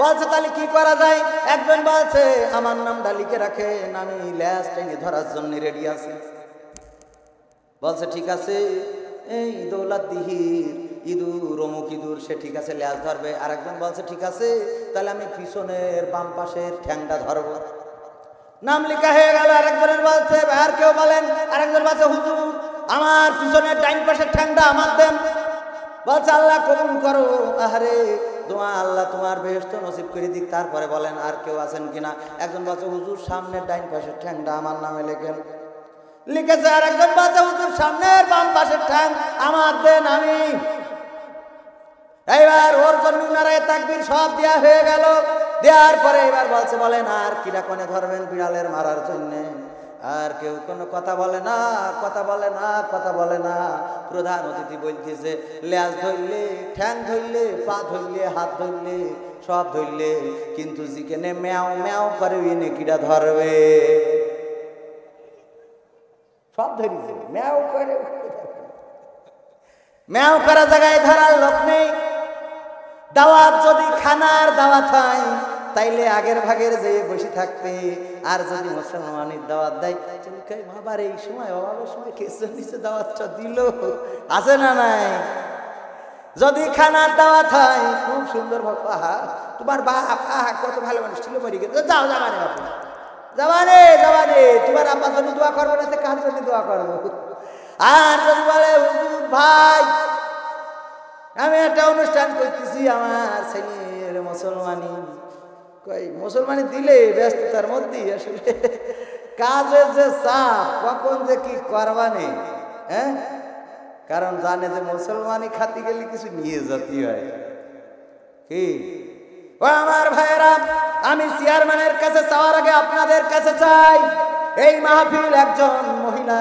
বলছে তাহলে কি করা যায়? একজন বলছে আমার নামটা লিখে রাখেন, আমি ল্যাস টেনে ধরার জন্য রেডি আছি। বলছে ঠিক আছে, এই দৌলতদিহির ইঁদুর অমুক ইঁদুর, সে ঠিক আছে ল্যাস ধরবে। আরেকজন বলছে ঠিক আছে, তাহলে আমি পিছনের বাম পাশের ঠ্যাংটা ধরবো। নাম লেখা হয়ে গেল। আরেকজনের বলছে আর কেউ বলেন, আরেকজন বলছে হুজুর আমার পিছনের ডাইন পাশের ঠ্যাংটা আমার দেন। বলছে আল্লাহ কবুল করো। আরে দোয়া আল্লাহ তোমার বেহেশত নসিব করে দিক। তারপরে বলেন আর কেউ আছেন কিনা? একজন বলছে হুজুর সামনের ডাইন পাশের ঠ্যাংটা আমার নামে লেখেন। লিখেছে। আর একজন বলছে হুজুর সামনের বাম পাশের ঠ্যাং আমার দেন আমি। এইবার ওর জন্য নারায়ে তাকবীর সব দেয়া হয়ে গেল। দেওয়ার পরে এবার বলছে বলেন আর কিরা কোনে ধরবেন বিড়ালের মারার জন্যে? আর কেউ কোনো কথা বলে না, কথা বলে না, কথা বলে না। প্রধান অতিথি বলতেছে লেজ ধরলে, ঠ্যাং ধরলে, পা ধরলে, হাত ধরলে, সব ধরলে, কিন্তু যেখানে ম্যাও ম্যাও করে এনে কিরা ধরবে? সব ধরেছে, ম্যাও করে, ম্যাও করা জায়গায় ধরার লোক নেই। দাওয়াত যদি খানার দাওয়াত হয় তাইলে আগের ভাগের যেয়ে বসে থাকবে। আর যদি মুসলমানের দাওয়াত দেয় বাবার এই সময় অভাবের সময় কেসের নিচে দাওয়াতটা দিল, আছে না নাই? যদি খানার দাওয়াত হয় খুব সুন্দর ভাবে, আহা তোমার বাপ, আহা কত ভালো মানুষ ছিল, মরে গেছে, যাও যাবানে বাপু, যাবানে যাবানে, তোমার আব্বার জন্য দোয়া করবো না, কার জন্য দোয়া করবো? আর যদি বলে হুজুর ভাই আমি একটা অনুষ্ঠান করতেছি, আমার ছেলের মুসলমানি, কই মুসলমানি দিলে ব্যস্ততার মধ্যে আসলে কাজের যে চাপ, কখন যে কি করবানে, হ্যাঁ, কারণ জানে যে মুসলমানি খাতি গেলে কিছু নিয়ে যেতে হয়। কি ও আমার ভাইয়েরা, আমি চেয়ারম্যানের কাছে চাওয়ার আগে আপনাদের কাছে চাই, এই মাহফিল একজন মহিলা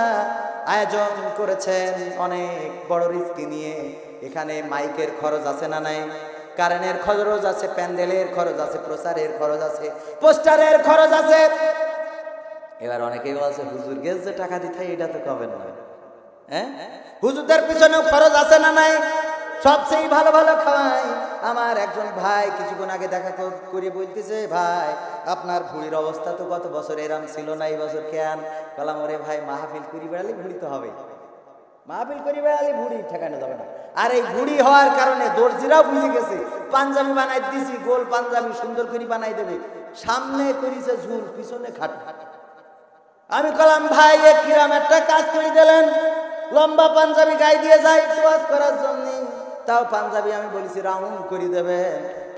আয়োজন করেছেন অনেক বড় রিস্ক নিয়ে। এখানে মাইকের খরচ আছে না নাই? কারেন্টের খরচ আছে, প্যান্ডেলের খরচ আছে, প্রচারের খরচ আছে, পোস্টারের খরচ আছে। এবার অনেকেই বলছে হুজুর গেছ যে টাকা দিতে এটা তো কবেন না, হ্যাঁ? হুজুরদের পিছনেও খরচ আছে না নাই? সবচেয়ে ভালো ভালো খাওয়াই। আমার একজন ভাই কিছুক্ষণ আগে দেখা করে বলতেছে, ভাই আপনার ভুঁড়ির অবস্থা তো গত বছর এরম ছিল না, এই বছর কেন? বললাম ওরে ভাই মাহফিল করি বেড়ালে ভুঁড়ি তো হবে, মাহফিল করি বেড়ালে ভুঁড়ি ঠেকানো যাবে না। আর এই ভুঁড়ি হওয়ার কারণে দর্জিরাও বুঝে গেছে, পাঞ্জাবি বানাই দিছি, গোল পাঞ্জাবি সুন্দর করে বানাই দেবে, সামনে করিছে ঝুল, পিছনে খাট। আমি কলাম ভাই এ কিরাম একটা কাজ করে দিলেন, লম্বা পাঞ্জাবি গায়ে দিয়ে যায় ওয়াজ করার জন্য, তাও পাঞ্জাবি আমি বলেছি রাউন্ড করে দেবে,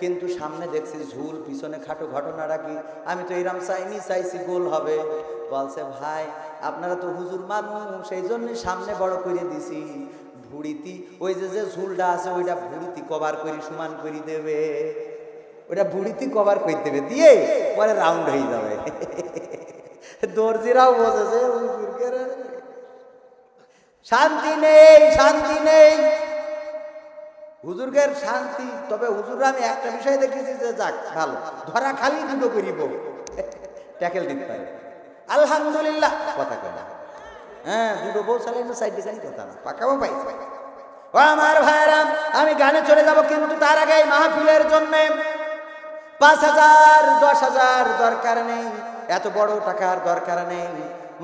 কিন্তু সামনে দেখছি ঝুল, পিছনে খাটো। ঘটনাটা কি? আমি তো এরম চাইনি, চাইছি গোল হবে। বলছে ভাই আপনারা তো হুজুর মানুষ, সেই জন্য সামনে বড় করে দিছি, ভুড়িতি ওই যে যে ঝুলটা আছে ওইটা ভুড়িতি কভার করে সমান করে দেবে, ওইটা ভুড়িতি কভার করে দেবে, দিয়ে পরে রাউন্ড হয়ে যাবে। দর্জিরাও বোঝেছে শান্তি নেই, শান্তি নেই, হুজুরগের শান্তি। তবে হুজুর আমি একটা বিষয় দেখেছি যে যাক ভালো, ধরা খালি দুটো করিব, ট্যাকেল দিতে পারে, আলহামদুলিল্লাহ, কথা কয় না, হ্যাঁ দুটো বউ চালাই না, সাইড ডিজাইন কথা না, পাকাবো পাইছে। ও আমার ভাইরা, আমি গানে চলে যাব, কিন্তু তার আগে মাহফিলের জন্য 5,000 10,000 দরকার নেই, এত বড় টাকার দরকার নেই,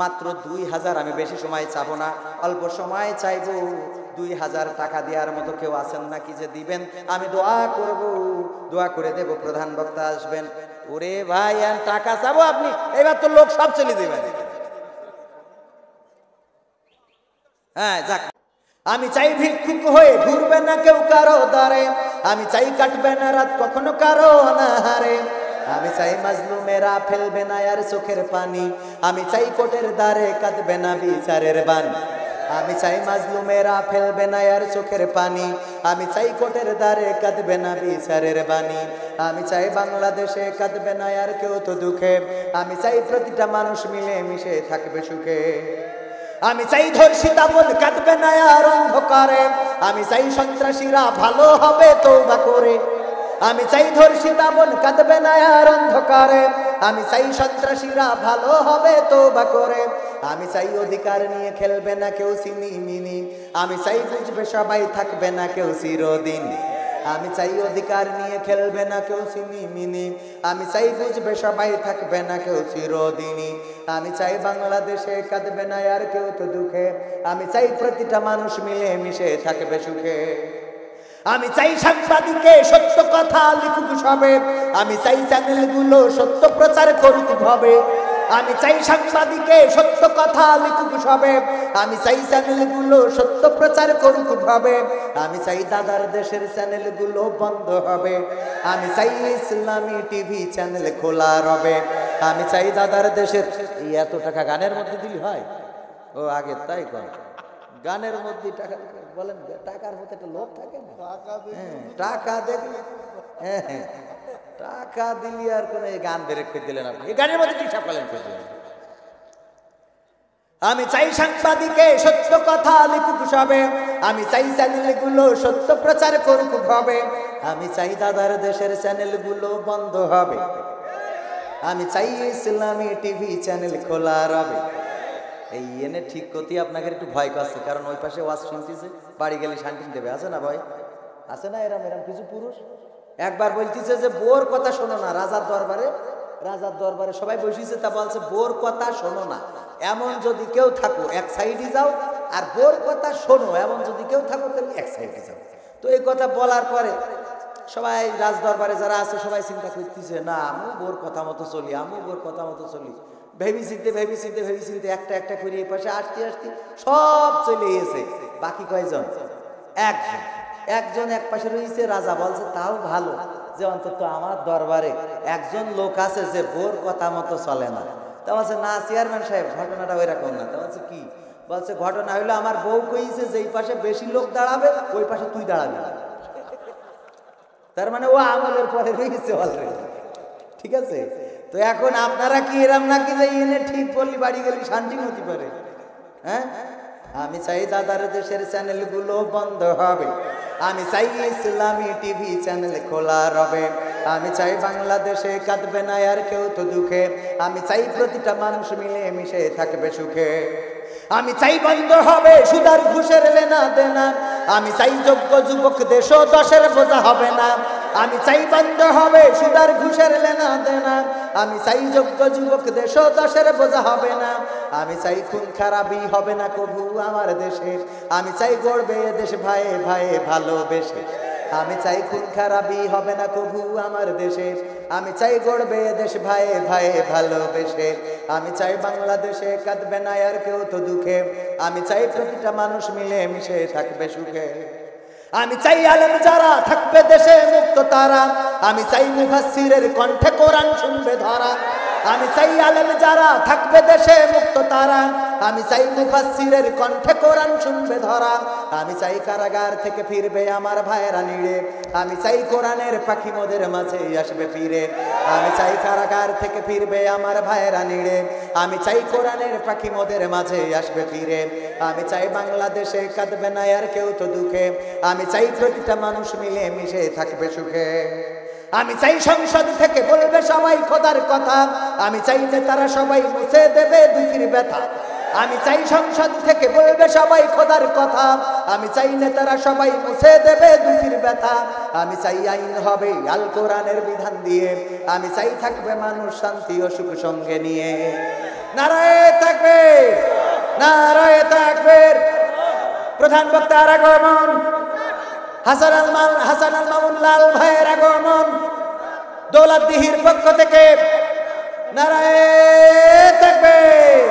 মাত্র 2,000। আমি বেশি সময় চাবো না, অল্প সময় চাইবো। 2,000 টাকা দেওয়ার মতো কেউ আছেন নাকি যে দিবেন? আমি দোয়া করব, দোয়া করে দেব, প্রধান বক্তা আসবেন। ওরে ভাই আর টাকা চাবো আপনি, এবার তো লোক সব চলে দেবেন। হ্যাঁ যাক, আমি চাই ভিক্ষুক হয়ে ঘুরবে না কেউ কারো দ্বারে, আমি চাই কাটবে না রাত কখনো কারো অনাহারে, আমি চাই মাজলুমেরা ফেলবে না আর চোখের পানি, আমি চাই কোটের দ্বারে কাঁদবে না বিচারের বাণী, আমি চাই মাজলুমেরা ফেলবে না আর চোখের পানি, আমি চাই কোটের দ্বারে কাঁদবে না বিচারের বাণী, আমি চাই বাংলাদেশে কাঁদবে না আর কেউ তো দুঃখে, আমি চাই প্রতিটা মানুষ মিলে মিশে থাকবে সুখে, আমি চাই ধর্ষিতা বোন কাঁদবে না আর অন্ধকারে, আমি চাই সন্ত্রাসীরা ভালো হবে তওবা করে, আমি চাই ধর্ষিতা বোন কাঁদবে না আর অন্ধকারে, আমি চাই সন্ত্রাসীরা ভালো হবে তওবা করে, আমি চাই অধিকার নিয়ে খেলবে না কেউ সিনিমিনি, আমি চাই বুঝবে সবাই থাকবে না কেউ চিরদিন, আমি চাই অধিকার নিয়ে খেলবে না কেউ সিনিমিনি, আমি চাই বুঝবে সবাই থাকবে না কেউ চিরদিনই, আমি চাই বাংলাদেশে কাঁদবে না আর কেউ তো দুঃখে, আমি চাই প্রতিটা মানুষ মিলে মিশে থাকবে সুখে, আমি চাই সাংবাদিকে সত্য কথা লিখুক সবে, আমি চাই চ্যানেলগুলো সত্য প্রচার করুক ভাবে, আমি চাই সাংবাদিকে সত্য কথা লিখুক সবে, আমি চাই চ্যানেলগুলো সত্য প্রচার করুক ভাবে, আমি চাই দাদার দেশের চ্যানেলগুলো বন্ধ হবে, আমি চাই ইসলামী টিভি চ্যানেল খোলা রবে, আমি চাই দাদার দেশের। এই এত টাকা গানের মধ্যে দিলি হয়? ও আগে তাই কর, গানের মধ্যে টাকা বলেন, টাকার মধ্যে একটা লোভ থাকে না, টাকা দেখলে টাকা দিলি আর কোন গান বেরেক করে দিলেন আপনি, এই গানের মধ্যে টিসা পালন করে দিলেন। আমি চাই সাংবাদিকে সত্য কথা লিখুক সবে, আমি চাই চ্যানেলগুলো সত্য প্রচার করুক ভাবে, আমি চাই দাদার দেশের চ্যানেলগুলো বন্ধ হবে, আমি চাই ইসলামী টিভি চ্যানেল খোলা রবে। এই এনে ঠিক করতে আপনাকে একটু ভয় করছে, কারণ ওই পাশে ওয়াজ শুনতেছে, বাড়ি গেলে শান্তি দেবে, আছে না ভয়? আছে না এরম এরম কিছু পুরুষ? একবার বলতেছে যে বোর কথা শোনো না, রাজার দরবারে সবাই বসেছে, তা বলছে বোর কথা শোনো না, এমন যদি কেউ থাকো এক সাইডে যাও, আর বোর কথা শোনো এমন যদি কেউ থাকো তাহলে এক সাইডে যাও। তো এই কথা বলার পরে সবাই রাজ দরবারে যারা আছে সবাই চিন্তা করতেছে, না আমি বোর কথা মতো চলি, আমি বোর কথা মতো চলি, ভেবি চিনতে একটা একটা করে এই পাশে আসতে সব চলে গেছে। বাকি কয়জন? একজন এক পাশে রয়েছে। রাজা বলছে তাও ভালো যে অন্তত আমার দরবারে একজন লোক আছে যে বোর কথা মতো চলে না। তা বলছে না চেয়ারম্যান সাহেব, ঘটনাটা ওই রকম না। তা বলছে কি? বলছে ঘটনা হইলো আমার বউ কইছে যে এই পাশে বেশি লোক দাঁড়াবে ওই পাশে তুই দাঁড়াবি। তার মানে ও আমলের পরে রয়েছে অলরেডি, ঠিক আছে? তো এখন আপনারা কি এরম নাকি যে এনে ঠিক বললি বাড়ি গেলি শান্তি হতে পারে? হ্যাঁ, আমি চাই দাদার দেশের চ্যানেলগুলো বন্ধ হবে, আমি চাই ইসলামী টিভি চ্যানেল খোলা রবে, আমি চাই বাংলাদেশে কাঁদবে না আর কেউ তো দুঃখে, আমি চাই প্রতিটা মানুষ মিলে মিশে থাকবে সুখে, আমি চাই বন্ধ হবে সুদার ঘুষের লেনা দেনা, আমি চাই যোগ্য যুবক দেশ দশের বোঝা হবে না, আমি চাই বন্ধ হবে সুদার ঘুষের লেনা দেনা, আমি চাই যোগ্য যুবক দেশ দশের বোঝা হবে না, আমি চাই খুন খারাপি হবে না কবু আমার দেশে, আমি চাই গড়বে দেশ ভাইয়ে ভাইয়ে ভালোবেসে, আমি চাই খুন খারাপি হবে না কবু আমার দেশে, আমি চাই গড়বে দেশ ভাইয়ে ভাইয়ে ভালোবেসে, আমি চাই বাংলাদেশে কাঁদবে না আর কেউ তো দুঃখে, আমি চাই প্রতিটা মানুষ মিলে মিশে থাকবে সুখে, আমি চাই আলেম যারা থাকবে দেশে মুক্ত তারা, আমি চাই মুফাসসিরের কণ্ঠে কোরআন শুনবে ধরা, আমি চাই আলেম যারা থাকবে দেশে মুক্ত তারা, আমি চাই মুফাসসিরের কণ্ঠে কোরআন শুনবে ধরা, আমি চাই কারাগার থেকে ফিরবে আমার ভাইয়েরা নিড়ে, আমি চাই কোরআনের পাখি মোদের মাঝে আসবে ফিরে, আমি চাই কারাগার থেকে ফিরবে আমার ভাইয়েরা নিড়ে, আমি চাই কোরআনের পাখি মোদের মাঝে আসবে ফিরে, আমি চাই বাংলাদেশে কাঁদবে না আর কেউ তো দুঃখে, আমি চাই প্রতিটা মানুষ মিলে মিশে থাকবে সুখে, আমি চাই সংসদ থেকে বলবে সবাই খোদার কথা, আমি চাই নেতারা সবাই মুছে দেবে দুঃখের ব্যথা, আমি চাই সংসদ থেকে বলবে সবাই খোদার কথা, আমি চাই নেতারা সবাই মুছে দেবে দুঃখের ব্যথা, আমি চাই আইন হবে আল কোরআনের বিধান দিয়ে, আমি চাই থাকবে মানুষ শান্তি ও সুখ সঙ্গে নিয়ে। নারায়ে তাকবীর, নারায়ে তাকবীর। প্রধান বক্তার আগমন, হাসান আল মামুন লাল ভাইয়ের আগমন, দৌলতদিহির পক্ষ থেকে নারায়ে তাকবীর।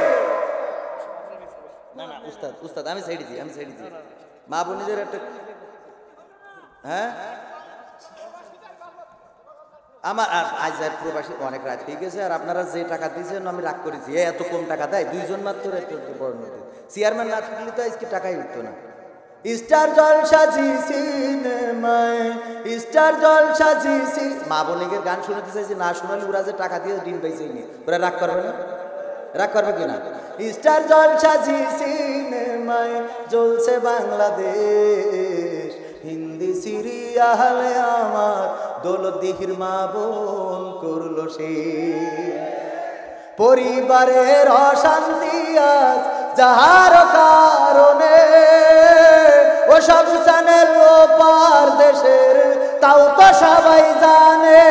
না না উস্তাদ আমি সাইড দিই, মা বোনদের একটা, হ্যাঁ আমার আজ প্রবাসী অনেক রাত হয়ে গেছে, আর আপনারা যে টাকা দিয়েছেন আমি রাগ করেছি, এত কম টাকা দেয় দুইজন মাত্র, এত বড় নদী চেয়ারম্যান না থাকলে তো আজকে টাকাই উঠতো না। স্টার জলসা জি সিনেমায়, স্টার জলসা জি সি, মা বোনের গান শুনতে চাইছি, না শুনালে ওরা যে টাকা দিয়ে ডিম পাইছে নি, ওরা রাগ করবে না? রাগ করবে কিনা? স্টার জলসা জি সিনেমায় জ্বলছে বাংলাদেশ, হিন্দি সিরিয়ালে আমার দৌলতদিহির মা বোন করলো সে, পরিবারের অশান্তি আজ যাহার কারণে, ও সব চ্যানেল ওপার দেশের তাও তো সবাই জানে,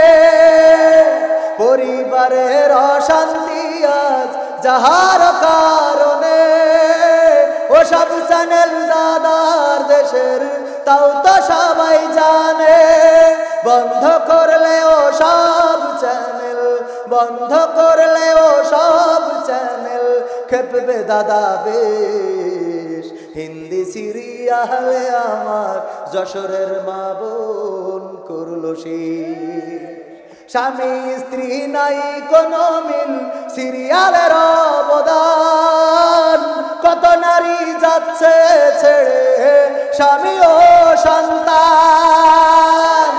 পরিবারের অশান্তি আজ যাহার কারণে, ও সব চ্যানেল দাদার দেশের তাও তো সবাই জানে, বন্ধ করলে ও সব চ্যানেল, বন্ধ করলে ও সব খেপবে দাদা বেশ। হিন্দি সিরিয়ালে আমার যশোরের মা বোন করলো শেষ। স্বামী স্ত্রী নাই কোনো মিল, সিরিয়ালের অবদান, কত নারী যাচ্ছে ছেড়ে স্বামী ও সন্তান।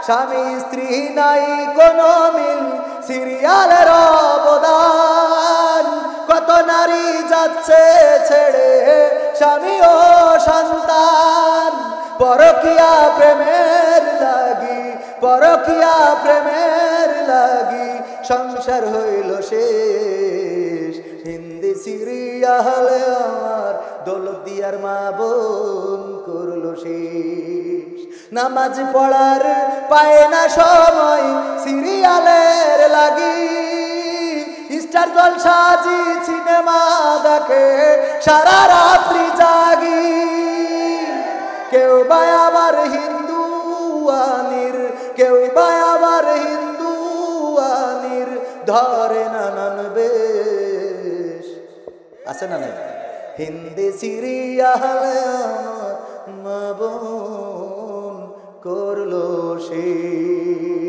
স্বামী স্ত্রী নাই কোনো মিল, সিরিয়ালের অবদান, কত নারী যাচ্ছে ছেড়ে স্বামী ও সন্তান। পরকিয়া প্রেমের লাগি, পরকিয়া প্রেমের লাগি সংসার হইল শেষ। হিন্দি সিরিয়ালে আমার দৌলতদিয়ার মা বোন করলো শেষ। নামাজ পড়ার পায় না সময় সিরিয়ালের লাগি, স্টার জলসাজি সিনেমা দেখে সারা রাত্রি জাগি। কেউ বা আবার হিন্দু আনির, কেউ বা আবার হিন্দু আনির ধরে নানান বেশ। আছে না নাই? হিন্দি সিরিয়ালে আমার মা বোন করলো শেষ।